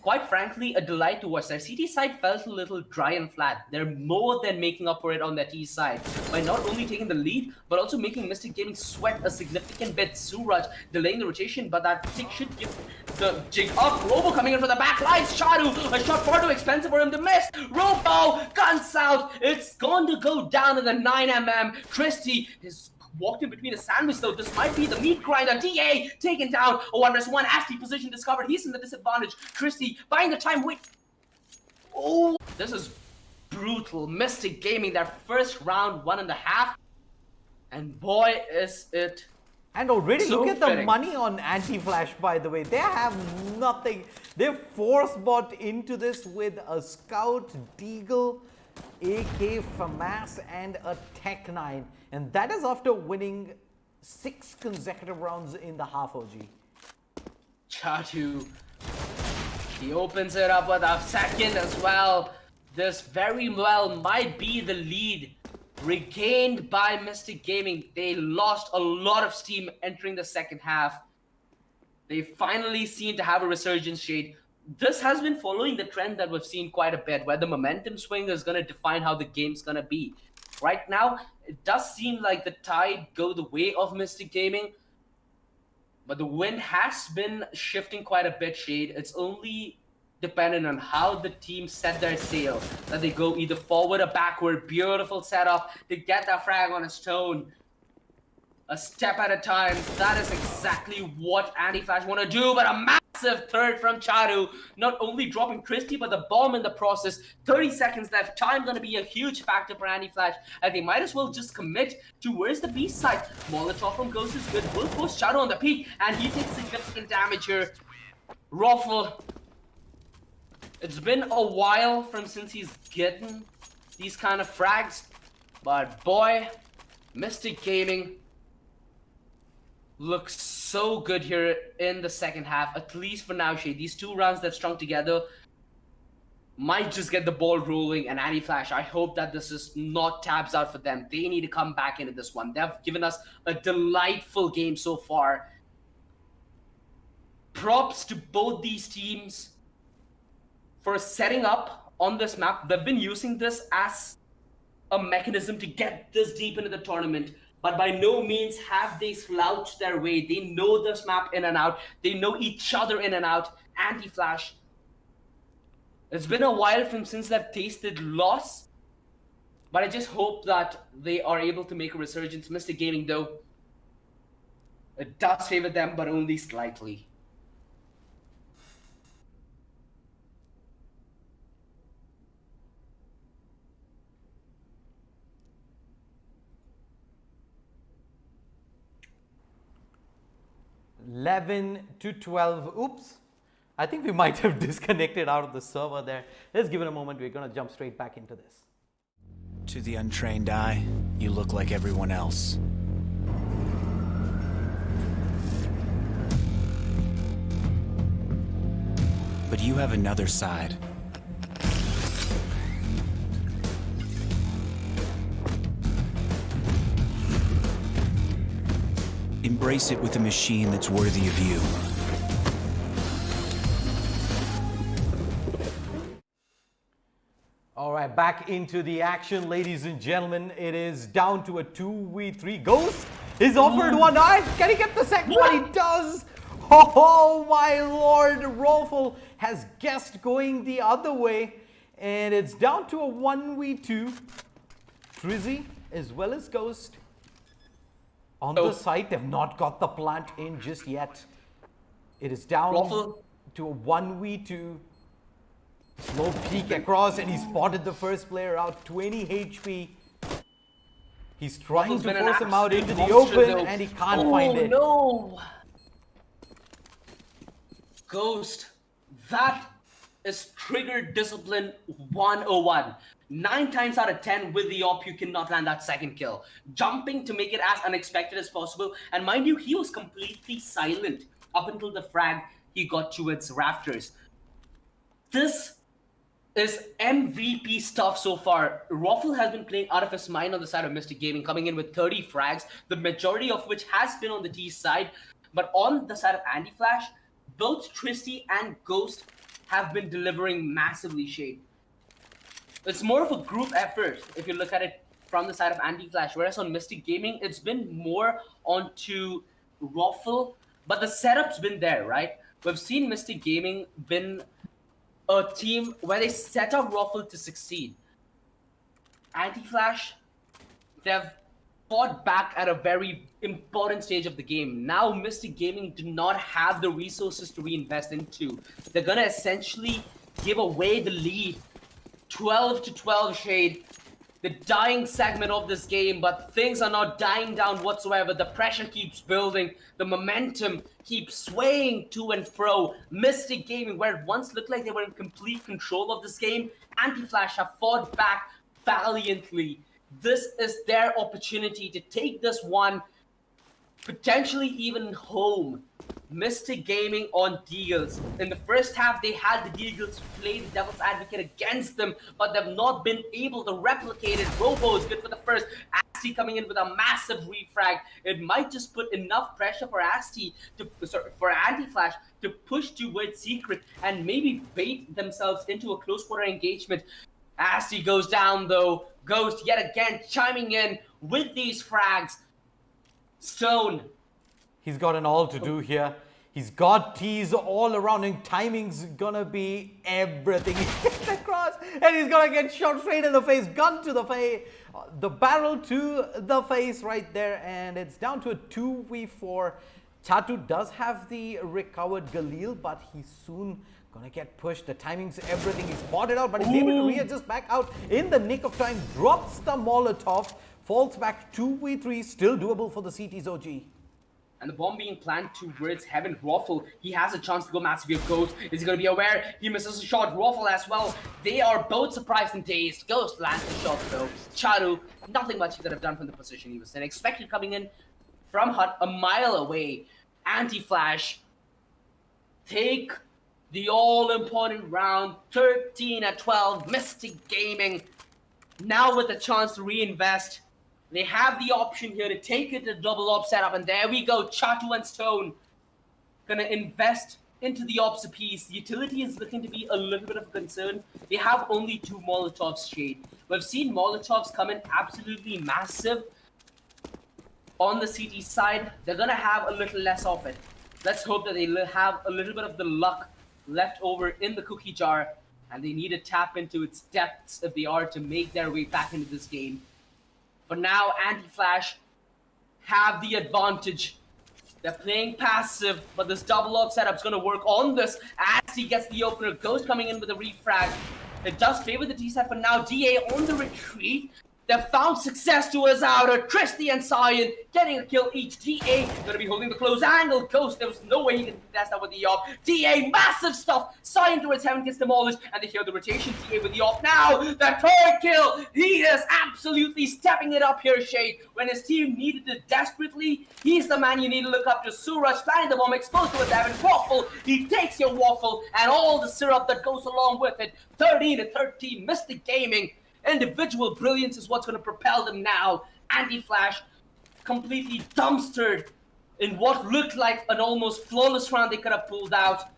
quite frankly, a delight to watch. Their CT side felt a little dry and flat. They're more than making up for it on their T side by not only taking the lead, but also making Mystic Gaming sweat a significant bit. Suraj delaying the rotation, but that pick should give the jig up. Robo coming in for the back lines. Charu, a shot far too expensive for him to miss. Robo, guns out. It's going to go down in the 9mm. Christie is walked in between a sandwich, though. This might be the meat grinder. DA taken down. A 1v1 after position discovered. He's in the disadvantage. Christie buying the time. Wait. Oh, this is brutal. Mystic Gaming, their first round, 1.5. And boy, is it. And already so look at the fitting. money on ANTiFLASH, by the way. They have nothing. They've force bought into this with a Scout, Deagle, AK, FAMAS, and a Tech 9. And that is after winning 6 consecutive rounds in the half, OG. Chatu, he opens it up with a second as well. This very well might be the lead regained by Mystic Gaming. They lost a lot of steam entering the second half. They finally seem to have a resurgence, Shade. This has been following the trend that we've seen quite a bit, where the momentum swing is going to define how the game's going to be. Right now, it does seem like the tide go the way of Mystic Gaming, but the wind has been shifting quite a bit, Shade. It's only dependent on how the team set their sail, that they go either forward or backward. Beautiful setup to get that frag on a stone. A step at a time. That is exactly what ANTiFLASH want to do, but a massive third from Charu. Not only dropping Christie, but the bomb in the process. 30 seconds left. Time going to be a huge factor for ANTiFLASH, and they might as well just commit to where's the B side. Molotov from Ghost is good. Will force Charu on the peak, and he takes significant damage here. Ruffle. It's been a while since he's getting these kind of frags, but boy, Mystic Gaming looks so good here in the second half, at least for now, Shade. These 2 rounds that strung together might just get the ball rolling, and ANTiFLASH, I hope that this is not tabs out for them. They need to come back into this one. They've given us a delightful game so far. Props to both these teams for setting up on this map. They've been using this as a mechanism to get this deep into the tournament, but by no means have they slouched their way. They know this map in and out. They know each other in and out. ANTiFLASH, it's been a while since they've tasted loss, but I just hope that they are able to make a resurgence. Mystic Gaming, though, it does favor them, but only slightly. $11-12. Oops. I think we might have disconnected out of the server there. Let's give it a moment. We're going to jump straight back into this. To the untrained eye, you look like everyone else. But you have another side. Embrace it with a machine that's worthy of you. All right, back into the action, ladies and gentlemen. It is down to a 2v3. Ghost He's offered one. Can he get the second one? He does. Oh my lord. Rolfel has guessed going the other way. And it's down to a 1v2. Trizzy as well as Ghost on the site. They've not got the plant in just yet. It is down Rolfel to a 1v2. Slow peek across and he spotted the first player out. 20 HP. He's trying Rolfel's to been an force him out absolute into the monster, open though. and he can't find it. Oh no! Ghost, that is trigger discipline 101. 9 times out of 10 with the op, you cannot land that second kill. Jumping to make it as unexpected as possible. And mind you, he was completely silent up until the frag he got towards rafters. This is MVP stuff so far. Rolfel has been playing out of his mind on the side of Mystic Gaming, coming in with 30 frags, the majority of which has been on the T side. But on the side of ANTiFLASH, both Tristy and Ghost have been delivering massively, Shade. It's more of a group effort if you look at it from the side of ANTiFLASH, whereas on Mystic Gaming, it's been more onto Rolfel, but the setup's been there, right? We've seen Mystic Gaming been a team where they set up Rolfel to succeed. ANTiFLASH, they've fought back at a very important stage of the game. Now Mystic Gaming do not have the resources to reinvest into. They're gonna essentially give away the lead 12 to 12, Shade. The dying segment of this game, but things are not dying down whatsoever. The pressure keeps building. The momentum keeps swaying to and fro. Mystic Gaming, where it once looked like they were in complete control of this game, ANTiFLASH have fought back valiantly. This is their opportunity to take this one, potentially even home. Mystic Gaming on Deagles. In the first half, they had the Deagles play the devil's advocate against them, but they've not been able to replicate it. Robo is good for the first. Asti coming in with a massive refrag. It might just put enough pressure for for ANTiFLASH to push towards Secret and maybe bait themselves into a close quarter engagement. Asti goes down though. Ghost yet again chiming in with these frags. Stone. He's got an all to do here. He's got T's all around him. Timing's gonna be everything. He gets across and he's gonna get shot straight in the face. Gun to the face. The barrel to the face right there. And it's down to a 2v4. Chatu does have the recovered Galil, but he's soon gonna get pushed. The timing's everything. He's spotted out, but he's able to readjust back out in the nick of time. Drops the Molotov. Falls back 2v3. Still doable for the CT's OG. And the bomb being planned towards Heaven. Rolfel, he has a chance to go massive here. Ghost, is he going to be aware? He misses a shot. Rolfel as well. They are both surprised and dazed. Ghost lands the shot though. Charu, nothing much he could have done from the position he was in. Expected coming in from Hut a mile away. ANTiFLASH take the all-important round. 13 at 12. Mystic Gaming now with a chance to reinvest. They have the option here to take it to double op setup, and there we go. Chatu and Stone gonna invest into the ops apiece. The utility is looking to be a little bit of a concern. They have only 2 Molotovs, Shade. We've seen Molotovs come in absolutely massive on the CT side. They're gonna have a little less of it. Let's hope that they have a little bit of the luck left over in the cookie jar, and they need to tap into its depths if they are to make their way back into this game. For now, ANTiFLASH have the advantage. They're playing passive, but this double op setup's gonna work on this as he gets the opener. Ghost coming in with a refrag. It does favor the T side for now. DA on the retreat. They've found success to his outer. Tristy and Cyan getting a kill each. DA gonna be holding the close angle. Ghost, there was no way he could contest that with the op. DA, massive stuff. Cyan towards heaven gets demolished, and they hear the rotation. DA with the op now. The third kill. He is absolutely stepping it up here, Shade. When his team needed it desperately, he's the man you need to look up to. Suraj planting the bomb, exposed to his heaven. Waffle, he takes your waffle and all the syrup that goes along with it. 13 to 13, Mystic Gaming. Individual brilliance is what's going to propel them now. ANTiFLASH completely dumpstered in what looked like an almost flawless round they could have pulled out.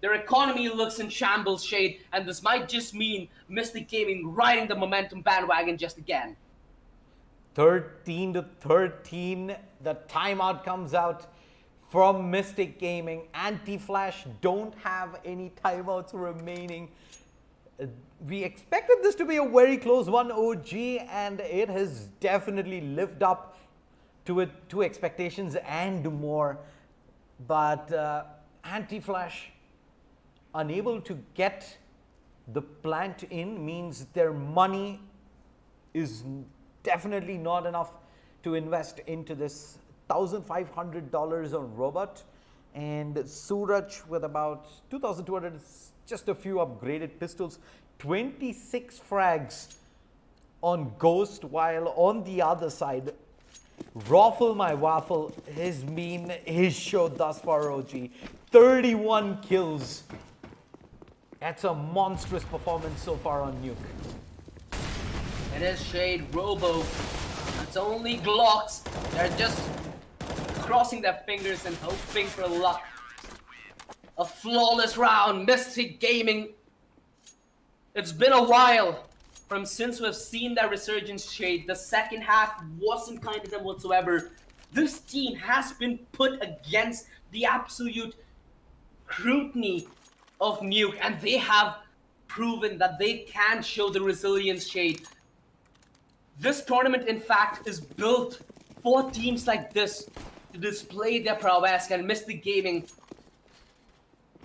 Their economy looks in shambles, Shade, and this might just mean Mystic Gaming riding the momentum bandwagon just again. 13-13. The timeout comes out from Mystic Gaming. ANTiFLASH don't have any timeouts remaining. We expected this to be a very close one, OG, and it has definitely lived up to expectations and more. But ANTiFLASH unable to get the plant in means their money is definitely not enough to invest into this $1,500 on robot, and Suraj with about 2,200, just a few upgraded pistols, 26 frags on Ghost, while on the other side, Raffle my waffle has been his show thus far, OG. 31 kills. That's a monstrous performance so far on Nuke. It is Shade Robo. It's only Glocks. They're just crossing their fingers and hoping for luck. A flawless round. Mystic Gaming. It's been a while from since we've seen that resurgence, Shade. The second half wasn't kind to them whatsoever. This team has been put against the absolute scrutiny of Nuke, and they have proven that they can show the resilience, Shade. This tournament, in fact, is built for teams like this to display their prowess, and Mystic Gaming,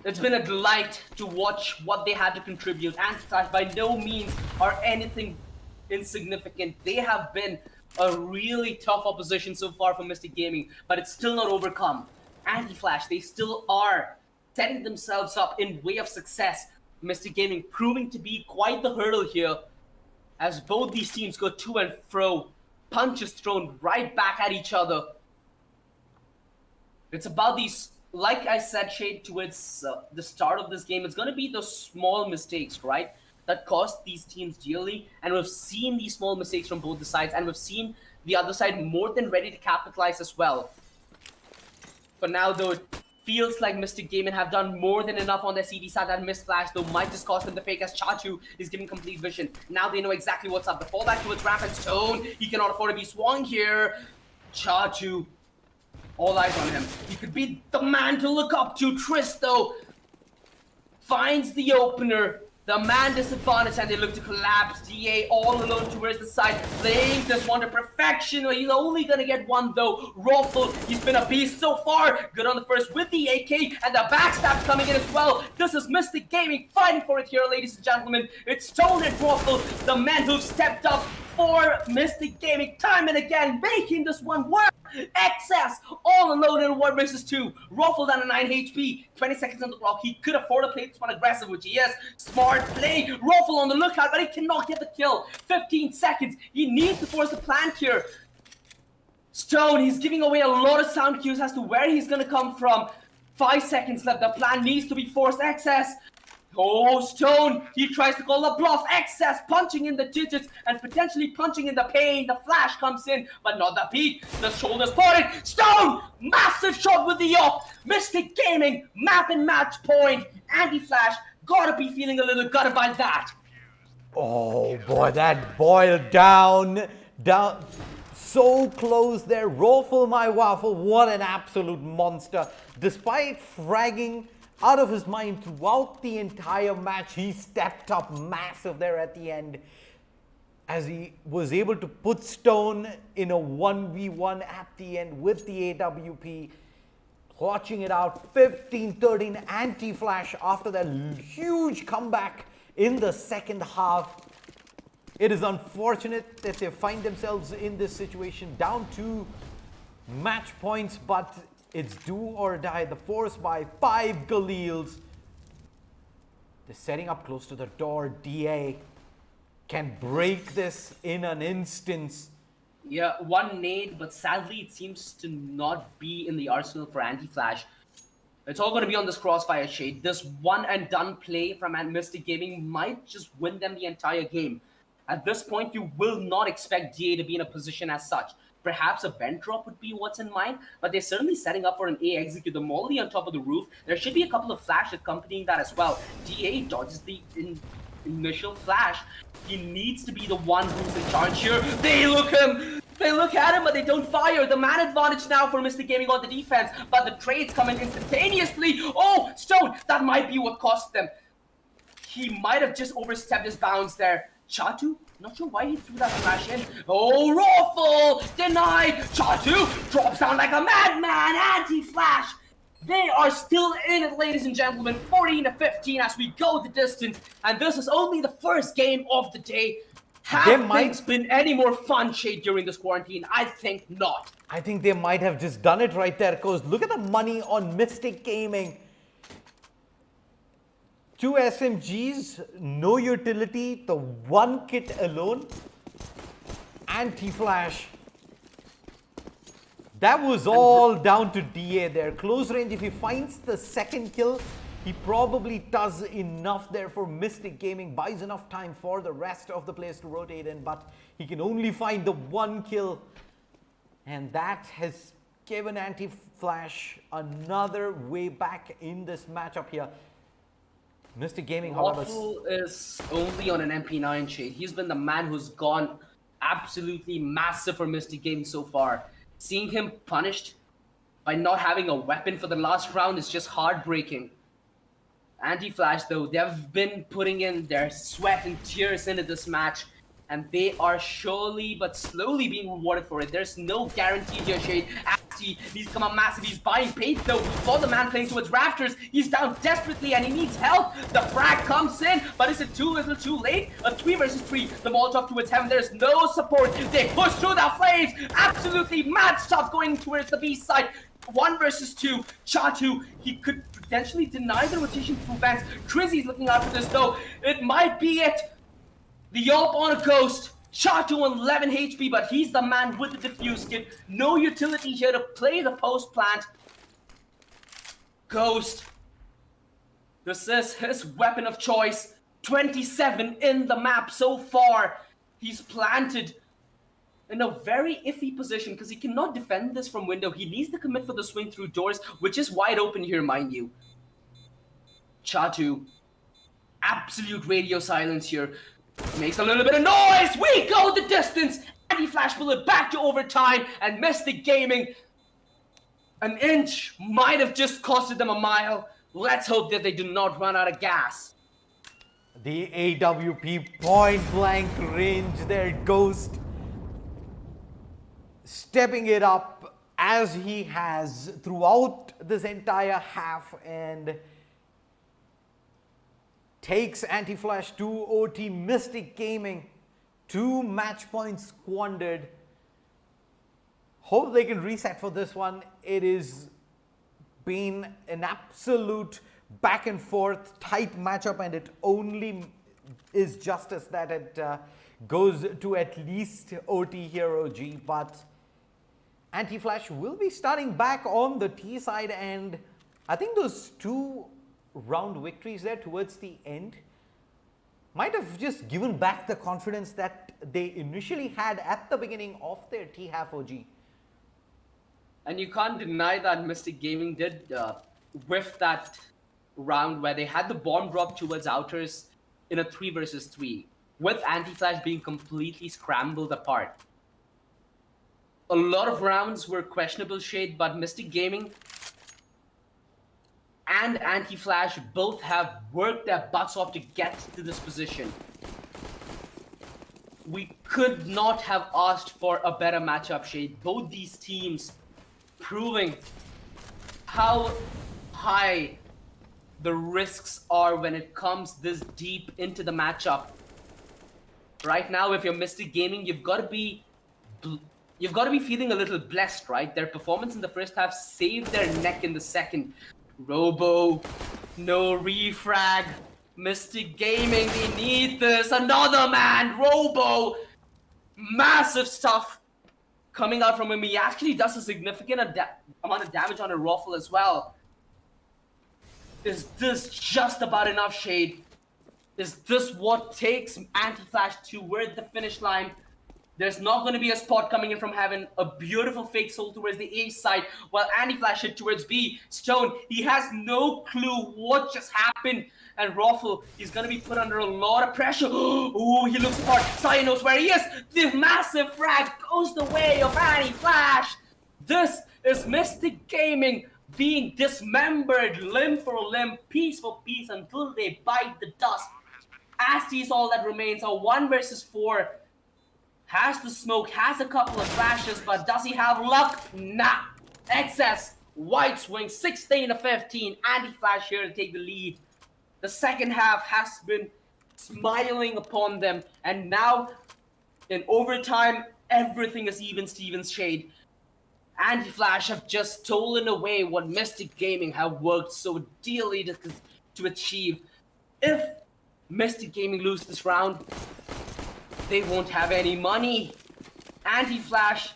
it's been a delight to watch what they had to contribute. ANTiFLASH by no means are anything insignificant. They have been a really tough opposition so far for Mystic Gaming, but it's still not overcome. ANTiFLASH, they still are setting themselves up in way of success. Mystic Gaming proving to be quite the hurdle here as both these teams go to and fro, punches thrown right back at each other. It's about these, like I said, Shade, towards the start of this game, it's going to be those small mistakes, right, that cost these teams dearly. And we've seen these small mistakes from both the sides, and we've seen the other side more than ready to capitalize as well. For now, though, it feels like Mystic Gaming have done more than enough on their CD side, and Missed Flash, though, might just cost them the fake as Chachu is giving complete vision. Now they know exactly what's up. The fallback towards Ramp and Stone. He cannot afford to be swung here. Chachu, all eyes on him. He could be the man to look up to. Triss, though, finds the opener. The man disadvantaged, and they look to collapse. DA all alone towards the side, playing this one to perfection. He's only gonna get one though. Raffle, he's been a beast so far. Good on the first with the AK, and the backstab's coming in as well. This is Mystic Gaming fighting for it here, ladies and gentlemen. It's Stone and Raffle, the men who've stepped up for Mystic Gaming time and again, making this one work. Excess all alone in 1 versus 2. Raffle down to 9 HP, 20 seconds on the clock. He could afford to play this one aggressive, which he is. Smart play. Raffle on the lookout, but he cannot get the kill. 15 seconds. He needs to force the plant here. Stone, he's giving away a lot of sound cues as to where he's gonna come from. 5 seconds left. The plan needs to be forced. Excess. Oh, Stone, he tries to call the bluff. Excess, punching in the digits and potentially punching in the pain. The flash comes in, but not the peak. The shoulder's parted. Stone, massive shot with the yacht. Mystic Gaming, map and match point. ANTiFLASH, gotta be feeling a little gutted by that. Oh boy, that boiled down so close there. Raffle my waffle, what an absolute monster. Despite fragging out of his mind throughout the entire match, he stepped up massive there at the end as he was able to put Stone in a 1v1 at the end with the AWP, clutching it out. 15-13 ANTiFLASH after that huge comeback in the second half. It is unfortunate that they find themselves in this situation, down 2 match points, but it's do or die. The force by 5 Galils. They're setting up close to the door. DA can break this in an instance. Yeah, one nade, but sadly it seems to not be in the arsenal for ANTiFLASH. It's all going to be on this crossfire, Shade. This one and done play from Mystic Gaming might just win them the entire game. At this point, you will not expect DA to be in a position as such. Perhaps a vent drop would be what's in mind, but they're certainly setting up for an A execute. The molly on top of the roof. There should be a couple of flash accompanying that as well. DA dodges the initial flash. He needs to be the one who's in charge here. They look him. They look at him, but they don't fire. The man advantage now for Mr. Gaming on the defense, but the trades come in instantaneously. Oh, Stone, that might be what cost them. He might have just overstepped his bounds there. Chatu, not sure why he threw that flash in. Oh, Raffle, denied. Chatu drops down like a madman. ANTiFLASH. They are still in it, ladies and gentlemen. 14-15 as we go the distance. And this is only the first game of the day. Have things been any more fun, Shade, during this quarantine? I think not. I think they might have just done it right there, because look at the money on Mystic Gaming. 2 SMGs, no utility, the 1 kit alone. ANTiFLASH. That was all down to DA there. Close range, if he finds the second kill, he probably does enough there for Mystic Gaming, buys enough time for the rest of the players to rotate in, but he can only find the 1 kill. And that has given ANTiFLASH another way back in this matchup here. Mystic Gaming, however, Waffle is only on an MP9 Shade. He's been the man who's gone absolutely massive for Mystic Gaming so far. Seeing him punished by not having a weapon for the last round is just heartbreaking. ANTiFLASH, though, they've been putting in their sweat and tears into this match, and they are surely but slowly being rewarded for it. There's no guarantee here, Shade. He's come up massive. He's buying paint, though, for the man playing towards Rafters. He's down desperately, and he needs help. The frag comes in, but is it too little too late? A 3 versus 3. The Molotov towards heaven. There's no support. They push through the flames. Absolutely mad stuff going towards the B side. 1 versus 2. Chatu, he could potentially deny the rotation through vents. Trizzy's looking out for this, though. It might be it. The Yelp on a Ghost. Chatu on 11 HP, but he's the man with the diffuse kit. No utility here to play the post plant. Ghost. This is his weapon of choice. 27 in the map so far. He's planted in a very iffy position because he cannot defend this from window. He needs to commit for the swing through doors, which is wide open here, mind you. Chatu. Absolute radio silence here. Makes a little bit of noise. We go the distance. ANTiFLASH pull it back to overtime, and Mystic Gaming. An inch might have just costed them a mile. Let's hope that they do not run out of gas. the AWP point blank range there, Ghost stepping it up as he has throughout this entire half, and takes ANTiFLASH to OT. Mystic Gaming, 2 match points squandered. Hope they can reset for this one. It is been an absolute back and forth tight matchup, and it only is justice that it goes to at least OT here, OG. But ANTiFLASH will be starting back on the T side, and I think those 2 round victories there towards the end might have just given back the confidence that they initially had at the beginning of their T half, OG. And you can't deny that Mystic Gaming did whiff that round where they had the bomb drop towards outers in a 3 versus 3, with ANTiFLASH being completely scrambled apart. A lot of rounds were questionable, Shade, but Mystic Gaming and ANTiFLASH both have worked their butts off to get to this position. We could not have asked for a better matchup, Shade. Both these teams proving how high the risks are when it comes this deep into the matchup. Right now, if you're Mystic Gaming, you've got to be feeling a little blessed, right? Their performance in the first half saved their neck in the second. Robo, no refrag. Mystic Gaming, they need this. Another man, Robo. Massive stuff coming out from him. He actually does a significant amount of damage on a Raffle as well. Is this just about enough, Shade? Is this what takes ANTiFLASH toward the finish line? There's not going to be a spot coming in from heaven. A beautiful fake soul towards the A side, while ANTiFLASH hit towards B. Stone, he has no clue what just happened. and Raffle, he's gonna be put under a lot of pressure. Oh, he looks apart. Sai knows where he is. The massive frag goes the way of ANTiFLASH. This is Mystic Gaming being dismembered limb for limb, piece for piece until they bite the dust. Asti is all that remains. A 1 versus 4. Has the smoke, has a couple of flashes, but does he have luck? Nah. Excess. White swing, 16-15. ANTiFLASH here to take the lead. The second half has been smiling upon them, and now in overtime, everything is even Steven's shade. ANTiFLASH have just stolen away what Mystic Gaming have worked so dearly to achieve. If Mystic Gaming lose this round, they won't have any money. ANTiFLASH,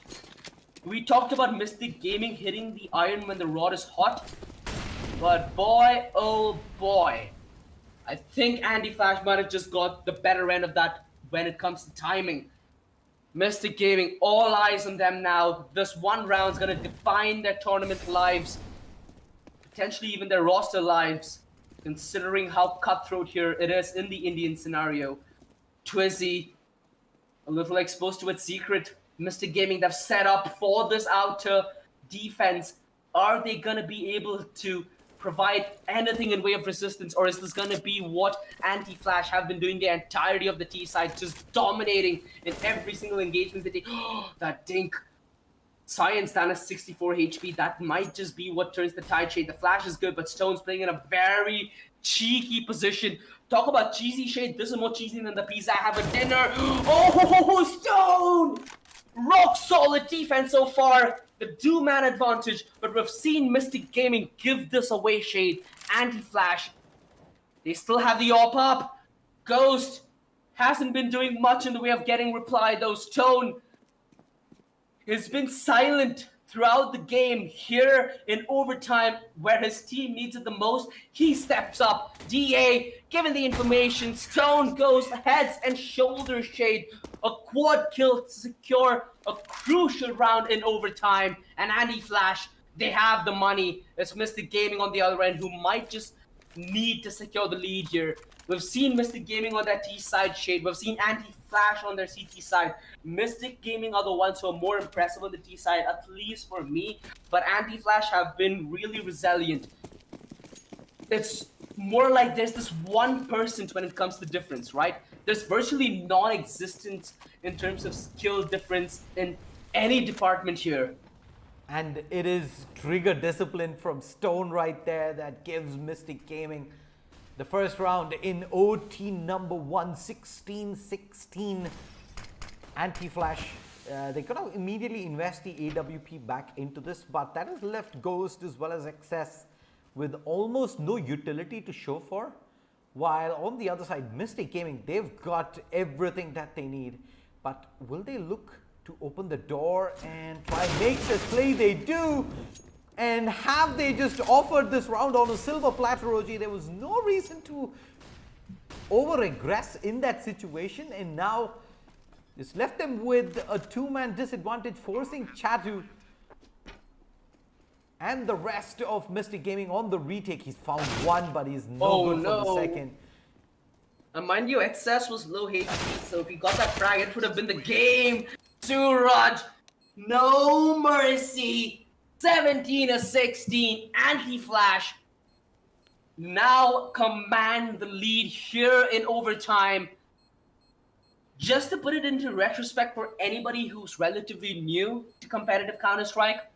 we talked about Mystic Gaming hitting the iron when the rod is hot, but boy, oh boy, I think ANTiFLASH might have just got the better end of that when it comes to timing. Mystic Gaming, all eyes on them now. This one round is gonna define their tournament lives, potentially even their roster lives, considering how cutthroat here it is in the Indian scenario. Twizzy, a little exposed to its secret. Mystic Gaming, they've set up for this outer defense. Are they gonna be able to provide anything in way of resistance, or is this gonna be what ANTiFLASH have been doing the entirety of the T side, just dominating in every single engagement they take? That dink. Science down at 64 HP, that might just be what turns the tide shade. The flash is good, but Stone's playing in a very cheeky position. Talk about cheesy shade, this is more cheesy than the piece I have a dinner. Oh, Stone! Rock solid defense so far. The 2-man advantage, but we've seen Mystic Gaming give this away shade. ANTiFLASH, they still have the AWP up. Ghost hasn't been doing much in the way of getting reply though. Stone has been silent throughout the game. Here in overtime, where his team needs it the most, he steps up. DA, given the information, Stone goes heads and shoulders shade. A quad kill to secure a crucial round in overtime. And ANTiFLASH, they have the money. It's Mystic Gaming on the other end who might just need to secure the lead here. We've seen Mystic Gaming on that T side shade. We've seen ANTiFLASH on their CT side. Mystic Gaming are the ones who are more impressive on the T side, at least for me. But ANTiFLASH have been really resilient. It's more like there's this 1% when it comes to difference, right? There's virtually non-existent in terms of skill difference in any department here. And it is trigger discipline from Stone right there that gives Mystic Gaming the first round in OT number 1, 16-16. ANTiFLASH, they could have immediately invest the AWP back into this, but that has left Ghost as well as Excess with almost no utility to show for. While on the other side, Mystic Gaming, they've got everything that they need. But will they look to open the door and try and make this play? They do. And have they just offered this round on a silver platter, OG? There was no reason to over-aggress in that situation. And now this left them with a 2-man disadvantage, forcing Chatu and the rest of Mystic Gaming on the retake. He's found one, but he's no good for the second. And mind you, Excess was low HP, so if he got that frag, it would have been the game. Suraj, no mercy. 17-16, ANTiFLASH now command the lead here in overtime. Just to put it into retrospect for anybody who's relatively new to competitive Counter-Strike,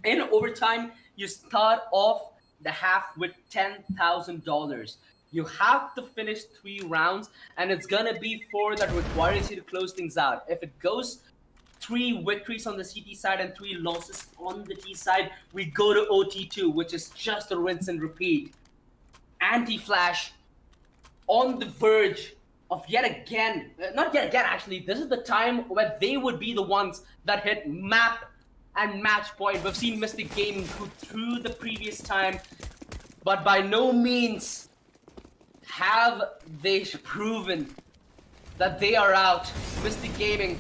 in overtime, you start off the half with $10,000. You have to finish 3 rounds, and it's gonna be 4 that requires you to close things out. If it goes 3 victories on the CT side and 3 losses on the T side, we go to OT2, which is just a rinse and repeat. ANTiFLASH on the verge of yet again, not yet again actually, this is the time where they would be the ones that hit map and match point. We've seen Mystic Gaming go through the previous time, but by no means have they proven that they are out. Mystic Gaming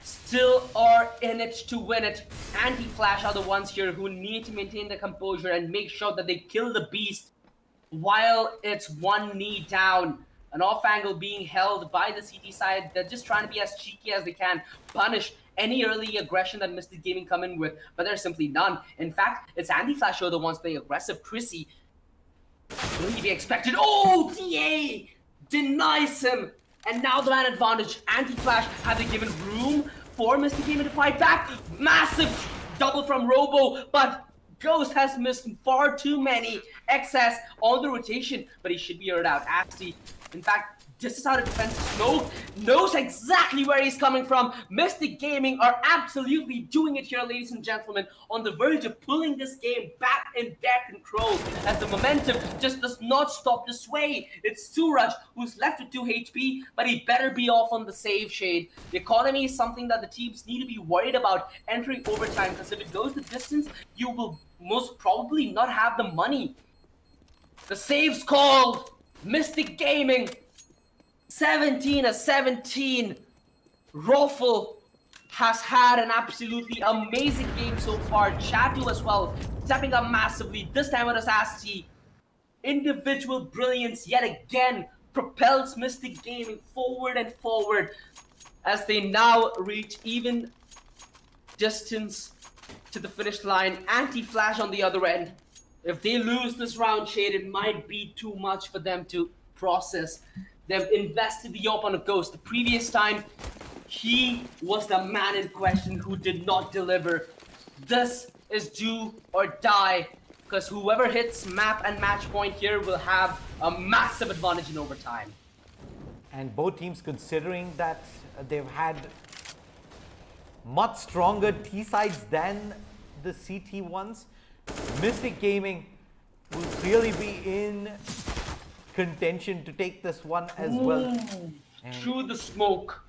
still are in it to win it. ANTiFLASH are the ones here who need to maintain their composure and make sure that they kill the beast while it's one knee down. An off angle being held by the CT side. They're just trying to be as cheeky as they can, punish any early aggression that Mystic Gaming come in with, but there's simply none. In fact, it's ANTiFLASH who are the ones playing aggressive. Chrissy, will he be expected? Oh, DA denies him. And now the man advantage. ANTiFLASH, have they given room for Mystic Gaming to fight back? Massive double from Robo, but Ghost has missed far too many excess on the rotation, but he should be aired out. Asti, in fact, this is how the defense Smoke knows exactly where he's coming from. Mystic Gaming are absolutely doing it here, ladies and gentlemen, on the verge of pulling this game back in their control as the momentum just does not stop the sway. It's Suraj who's left with 2 HP, but he better be off on the save shade. The economy is something that the teams need to be worried about entering overtime, because if it goes the distance, you will most probably not have the money. The save's called. Mystic Gaming 17-17. Roffle has had an absolutely amazing game so far. Chatu as well, stepping up massively. This time it was Asti. Individual brilliance yet again propels Mystic Gaming forward and forward as they now reach even distance to the finish line. ANTiFLASH on the other end. If they lose this round, Shade, it might be too much for them to process. They've invested the op on a Ghost. The previous time, he was the man in question who did not deliver. This is do or die, because whoever hits map and match point here will have a massive advantage in overtime. And both teams, considering that they've had much stronger T-sides than the CT ones, Mystic Gaming will clearly be in contention to take this one as well. And through the smoke.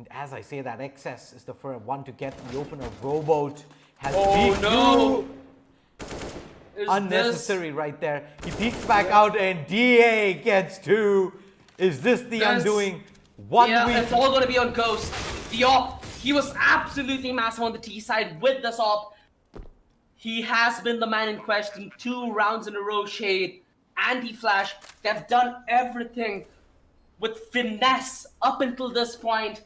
as I say, that excess is the first one to get the opener. Rowboat has Oh peeked no! through. Unnecessary right there. He peeks back out and DA gets 2. Is this the undoing? Yeah, it's all going to be on Ghost. The op, he was absolutely massive on the T side with this op. He has been the man in question 2 rounds in a row, Shade. ANTiFLASH, they've done everything with finesse up until this point.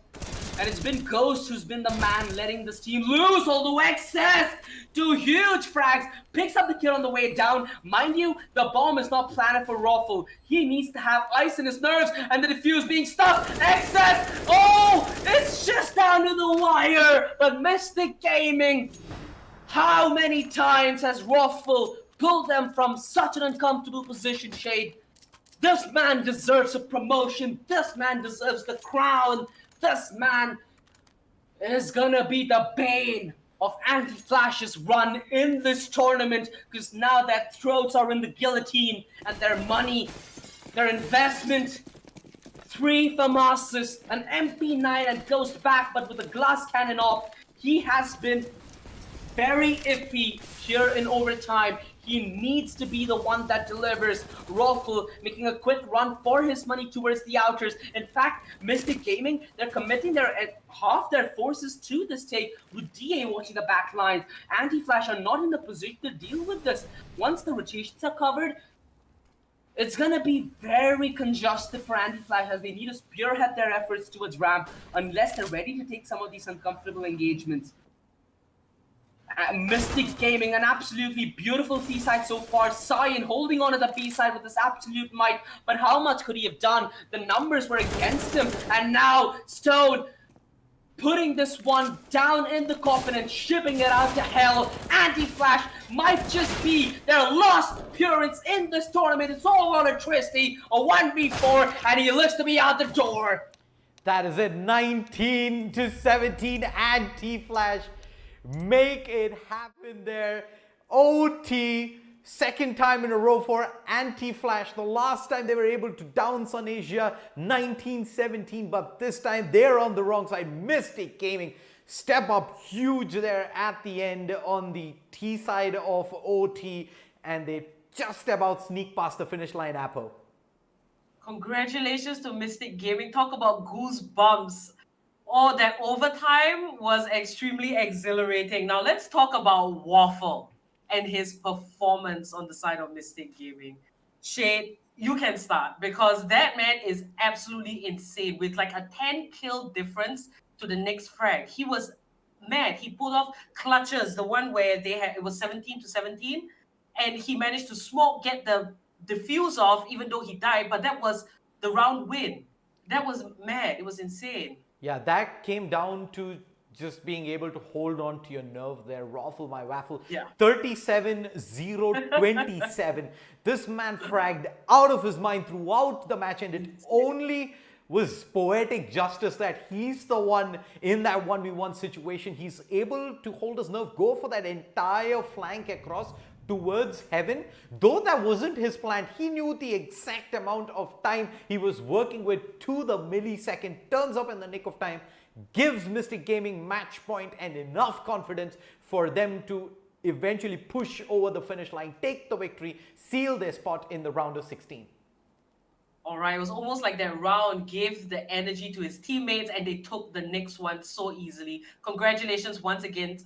And it's been Ghost who's been the man letting this team lose all the excess. 2 huge frags, picks up the kill on the way down. Mind you, the bomb is not planted for Roffle. He needs to have ice in his nerves, and the defuse being stuck. Excess! Oh, it's just down to the wire. But Mystic Gaming, how many times has Roffle pulled them from such an uncomfortable position, Shade? This man deserves a promotion. This man deserves the crown. This man is gonna be the bane of ANTiFLASH's run in this tournament, because now their throats are in the guillotine and their money, their investment, 3 FAMASs, an MP9 and Ghost back, but with a glass cannon off. He has been very iffy here in overtime. He needs to be the one that delivers. Roffle making a quick run for his money towards the outers. In fact, Mystic Gaming, they're committing half their forces to this take with DA watching the back lines. ANTiFLASH are not in the position to deal with this. Once the rotations are covered, it's gonna be very congested for ANTiFLASH as they need to spearhead their efforts towards ramp unless they're ready to take some of these uncomfortable engagements. Mystic Gaming, an absolutely beautiful T-side so far. Cyan holding on to the B-side with this absolute might, but how much could he have done? The numbers were against him, and now Stone putting this one down in the coffin and shipping it out to hell. ANTiFLASH might just be their last appearance in this tournament. It's all on a Tristy, a 1v4, and he looks to be out the door. That is it, 19-17, ANTiFLASH. Make it happen there. OT, second time in a row for ANTiFLASH. The last time they were able to down Sun Asia, 19-17, but this time they're on the wrong side. Mystic Gaming step up huge there at the end on the T side of OT, and they just about sneak past the finish line, Apo. Congratulations to Mystic Gaming. Talk about goosebumps. Oh, that overtime was extremely exhilarating. Now let's talk about Waffle and his performance on the side of Mystic Gaming. Shade, you can start because that man is absolutely insane with like a 10 kill difference to the next frag. He was mad. He pulled off clutches, the one where they had it was 17 to 17, and he managed to get the defuse off, even though he died. But that was the round win. That was mad. It was insane. Yeah, that came down to just being able to hold on to your nerve there. Raffle my waffle. Yeah. 37-0-27. This man fragged out of his mind throughout the match, and it only was poetic justice that he's the one in that 1v1 situation. He's able to hold his nerve, go for that entire flank across towards heaven. Though that wasn't his plan, he knew the exact amount of time he was working with to the millisecond, turns up in the nick of time, gives Mystic Gaming match point and enough confidence for them to eventually push over the finish line, take the victory, seal their spot in the round of 16. All right, it was almost like that round gave the energy to his teammates and they took the next one so easily. Congratulations once again,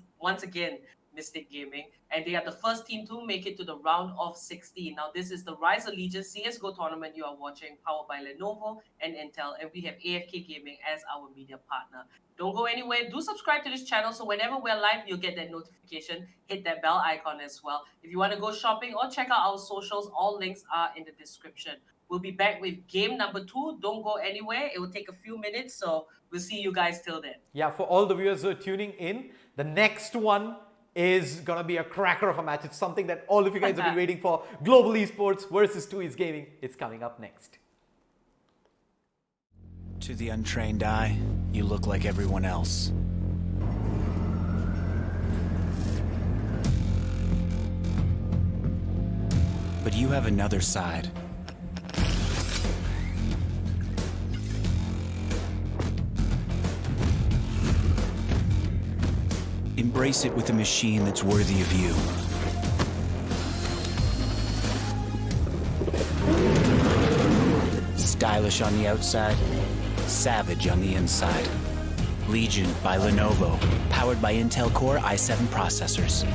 Mystic Gaming. And they are the first team to make it to the round of 16. Now, this is the Rise of Legion CSGO tournament you are watching, powered by Lenovo and Intel. And we have AFK Gaming as our media partner. Don't go anywhere. Do subscribe to this channel so whenever we're live, you'll get that notification. Hit that bell icon as well. If you want to go shopping or check out our socials, all links are in the description. We'll be back with game number 2. Don't go anywhere. It will take a few minutes, so we'll see you guys till then. Yeah, for all the viewers who are tuning in, the next one is going to be a cracker of a match. It's something that all of you guys have been waiting for. Global Esports versus 2East Gaming. It's coming up next. To the untrained eye, you look like everyone else. But you have another side. Embrace it with a machine that's worthy of you. Stylish on the outside, savage on the inside. Legion by Lenovo, powered by Intel Core i7 processors.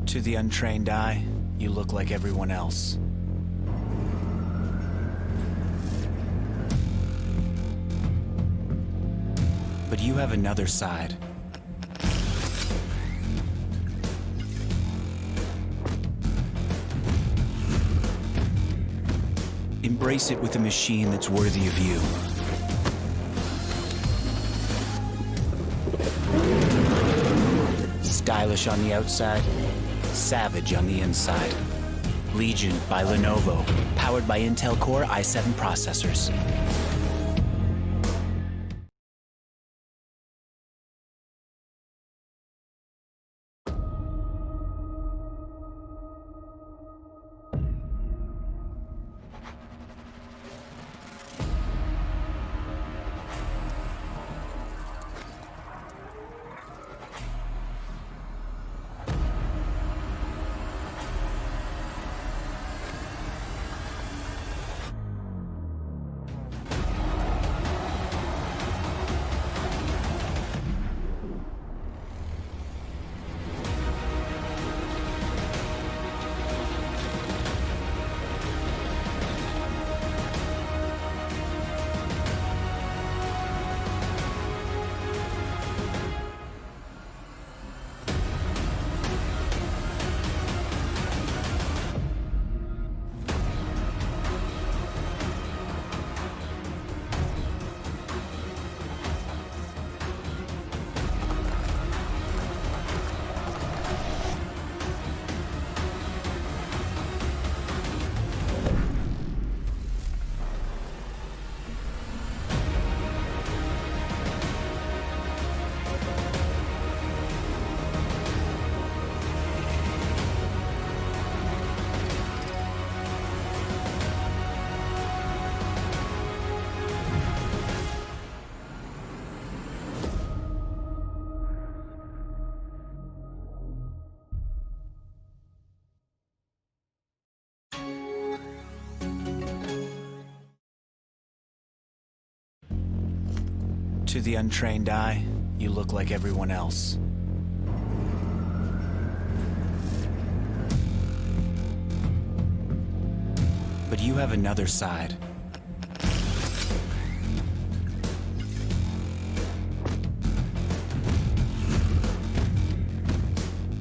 To the untrained eye, you look like everyone else. But you have another side. Embrace it with a machine that's worthy of you. Stylish on the outside, savage on the inside. Legion by Lenovo, powered by Intel Core i7 processors. To the untrained eye, you look like everyone else. But you have another side.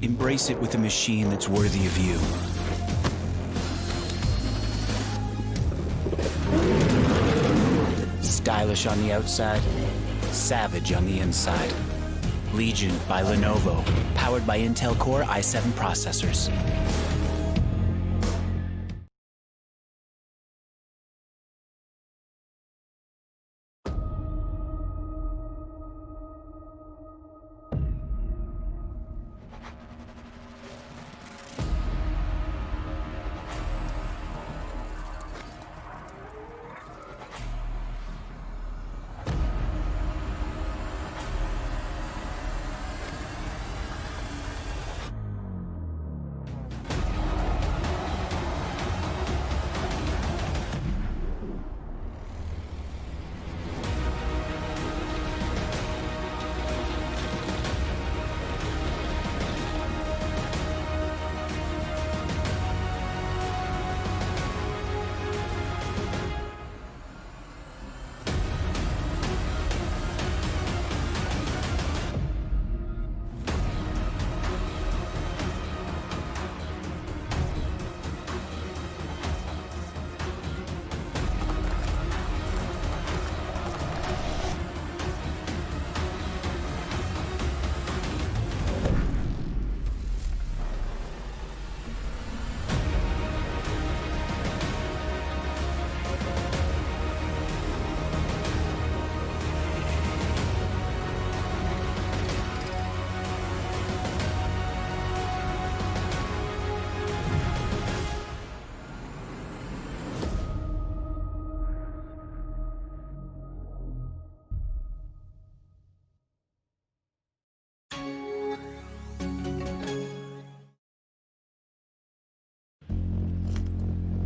Embrace it with a machine that's worthy of you. Stylish on the outside, savage on the inside. Legion by Lenovo, powered by Intel Core i7 processors.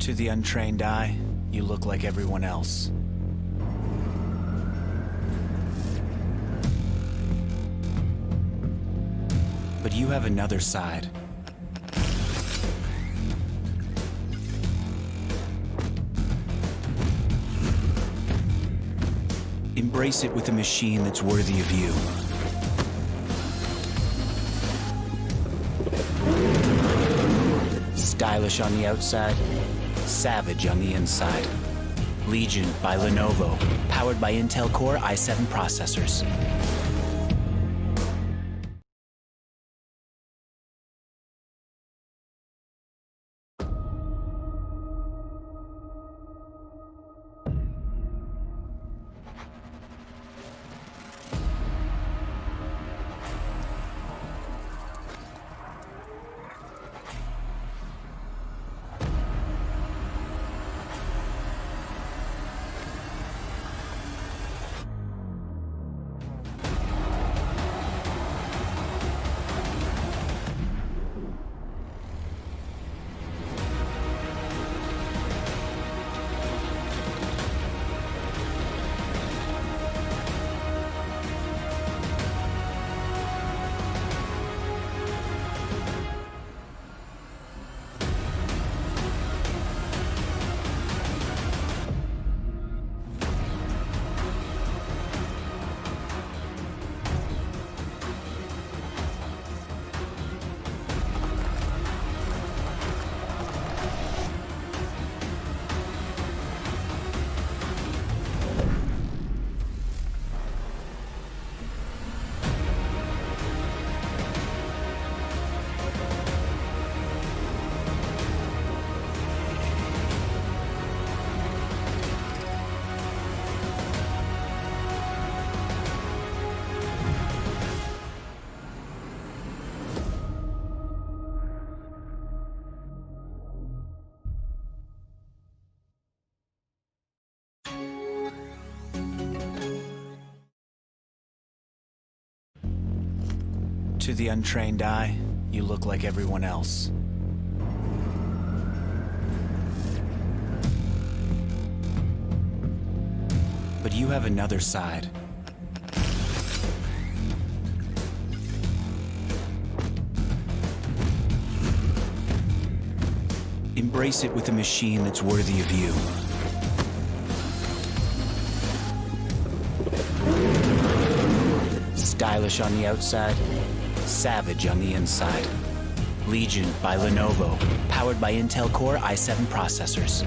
To the untrained eye, you look like everyone else. But you have another side. Embrace it with a machine that's worthy of you. Stylish on the outside, savage on the inside. Legion by Lenovo, powered by Intel Core i7 processors. To the untrained eye, you look like everyone else. But you have another side. Embrace it with a machine that's worthy of you. Stylish on the outside, savage on the inside. Legion by Lenovo, powered by Intel Core i7 processors.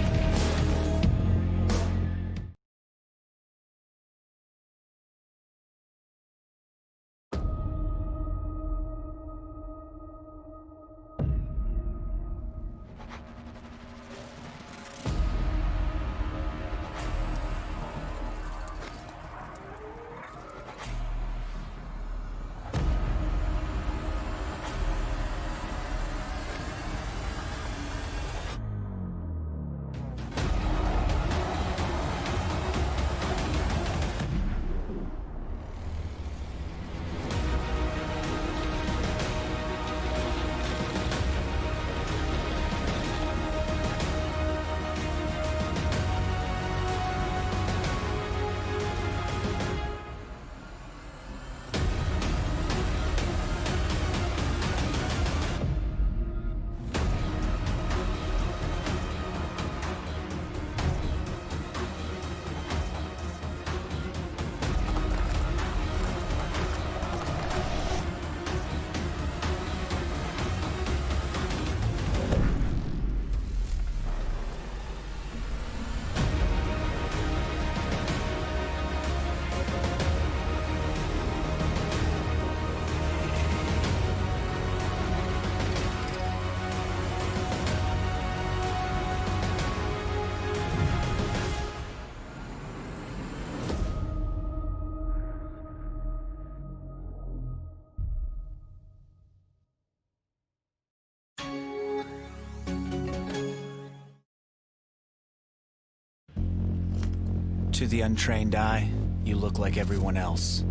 To the untrained eye, you look like everyone else.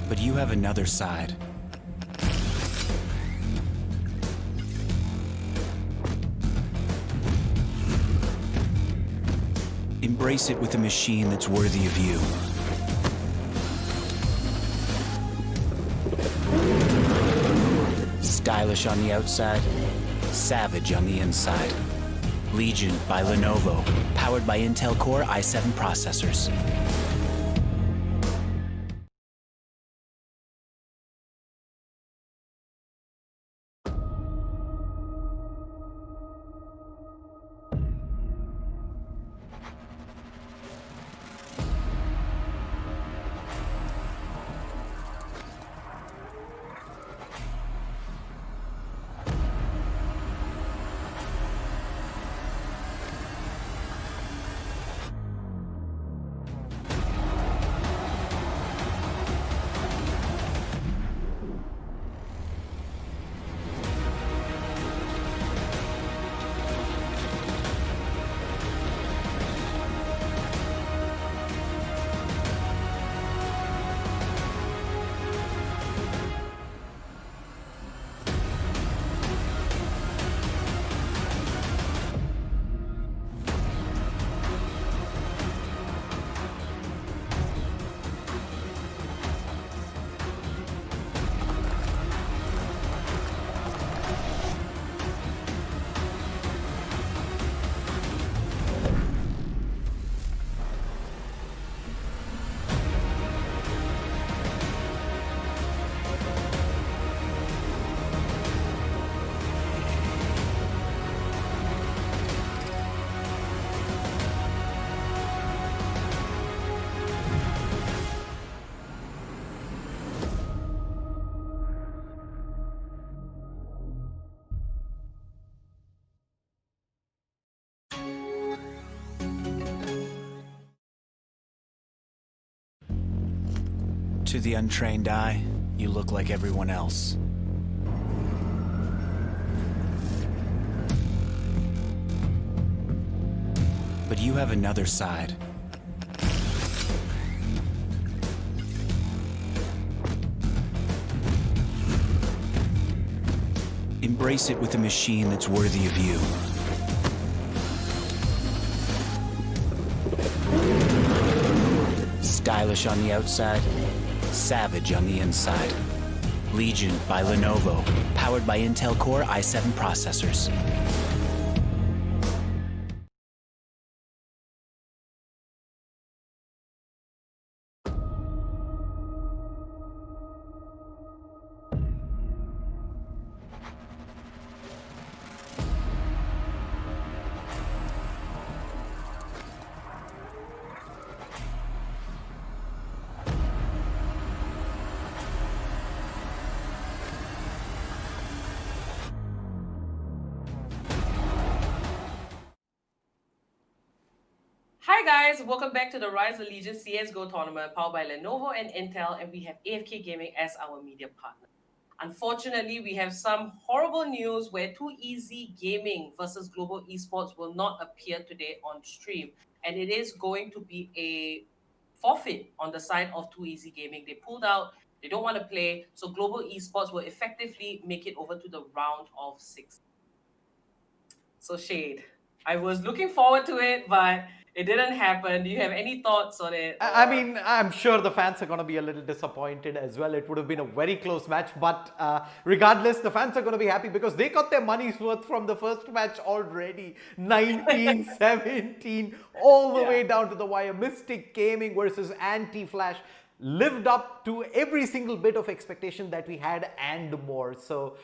But you have another side. Embrace it with a machine that's worthy of you. Stylish on the outside, savage on the inside. Legion by Lenovo, powered by Intel Core i7 processors. To the untrained eye, you look like everyone else. But you have another side. Embrace it with a machine that's worthy of you. Stylish on the outside, savage on the inside. Legion by Lenovo, powered by Intel Core i7 processors. Hi guys, welcome back to the Rise of Legion CSGO tournament powered by Lenovo and Intel, and we have AFK Gaming as our media partner. Unfortunately, we have some horrible news where Too Easy Gaming versus Global Esports will not appear today on stream, and it is going to be a forfeit on the side of Too Easy Gaming. They pulled out, they don't want to play, so Global Esports will effectively make it over to the round of 6. So Shade, I was looking forward to it, but it didn't happen. Do you have any thoughts on it? I mean, I'm sure the fans are going to be a little disappointed as well. It would have been a very close match, but regardless, the fans are going to be happy because they got their money's worth from the first match already. 19, 17, all the way down to the wire. Mystic Gaming versus ANTiFLASH lived up to every single bit of expectation that we had and more. So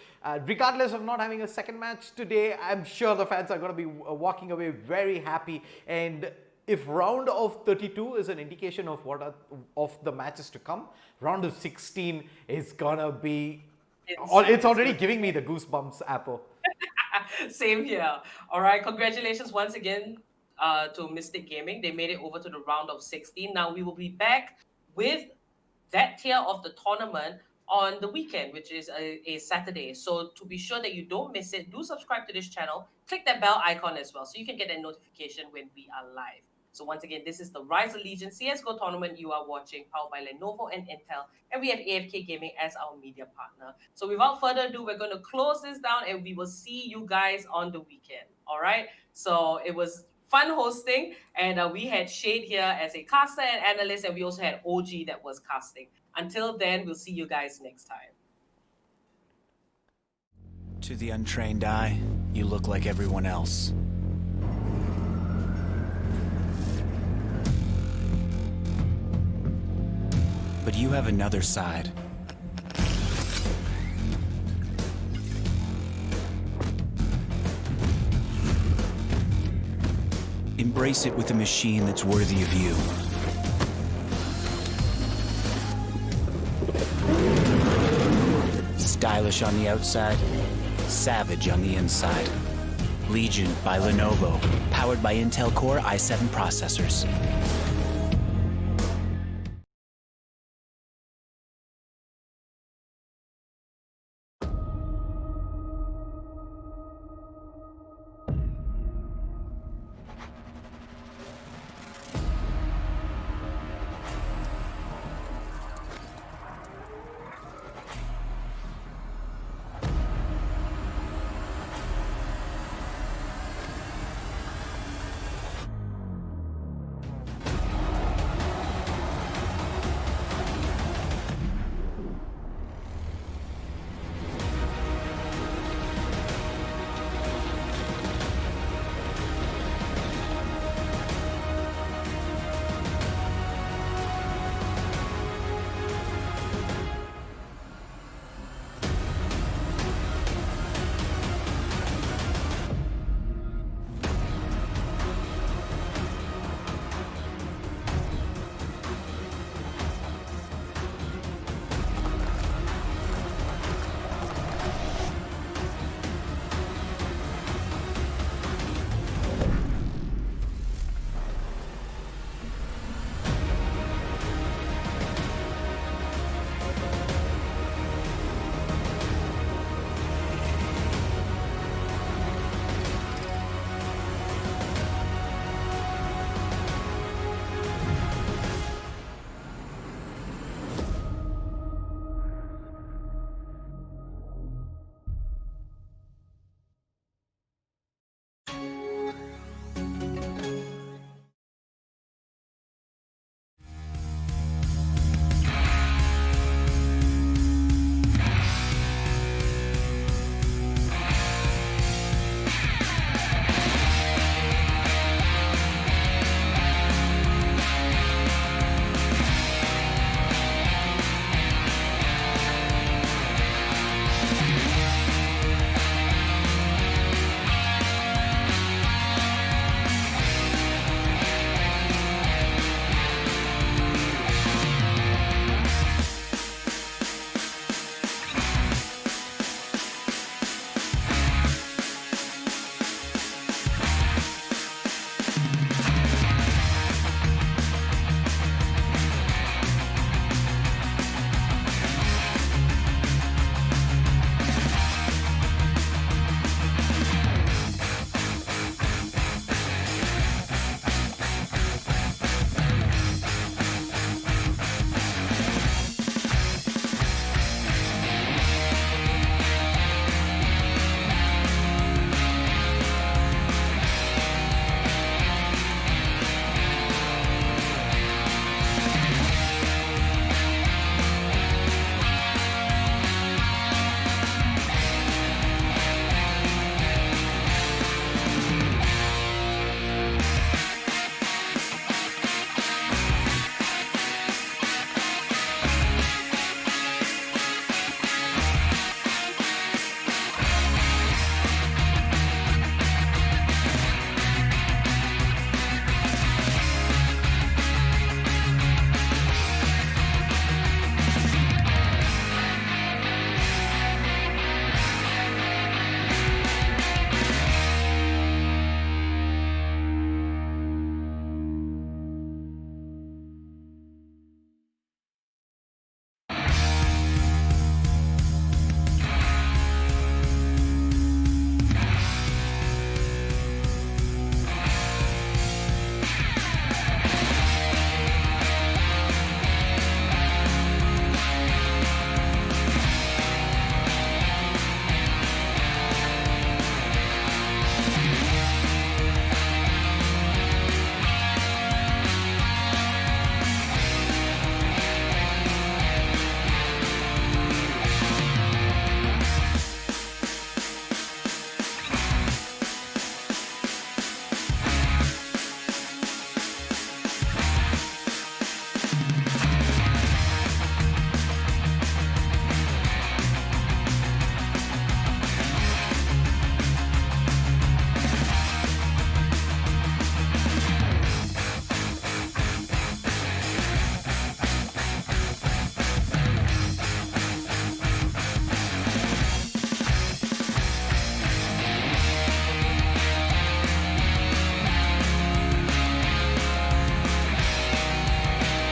regardless of not having a second match today, I'm sure the fans are going to be walking away very happy. And if round of 32 is an indication of what of the matches to come, round of 16 is gonna be it's already giving me the goosebumps, Apple. Same here. All right, congratulations once again to Mystic Gaming. They made it over to the round of 16. Now we will be back with that tier of the tournament on the weekend, which is a Saturday. So to be sure that you don't miss it, do subscribe to this channel, click that bell icon as well so you can get a notification when we are live. So once again, this is the Rise of Legion CSGO tournament you are watching, powered by Lenovo and Intel, and we have AFK Gaming as our media partner. So without further ado, we're going to close this down and we will see you guys on the weekend. All right? So it was fun hosting, and we had Shade here as a caster and analyst, and we also had OG that was casting. Until then, we'll see you guys next time. To the untrained eye, you look like everyone else. But you have another side. Embrace it with a machine that's worthy of you. Stylish on the outside, savage on the inside. Legion by Lenovo, powered by Intel Core i7 processors.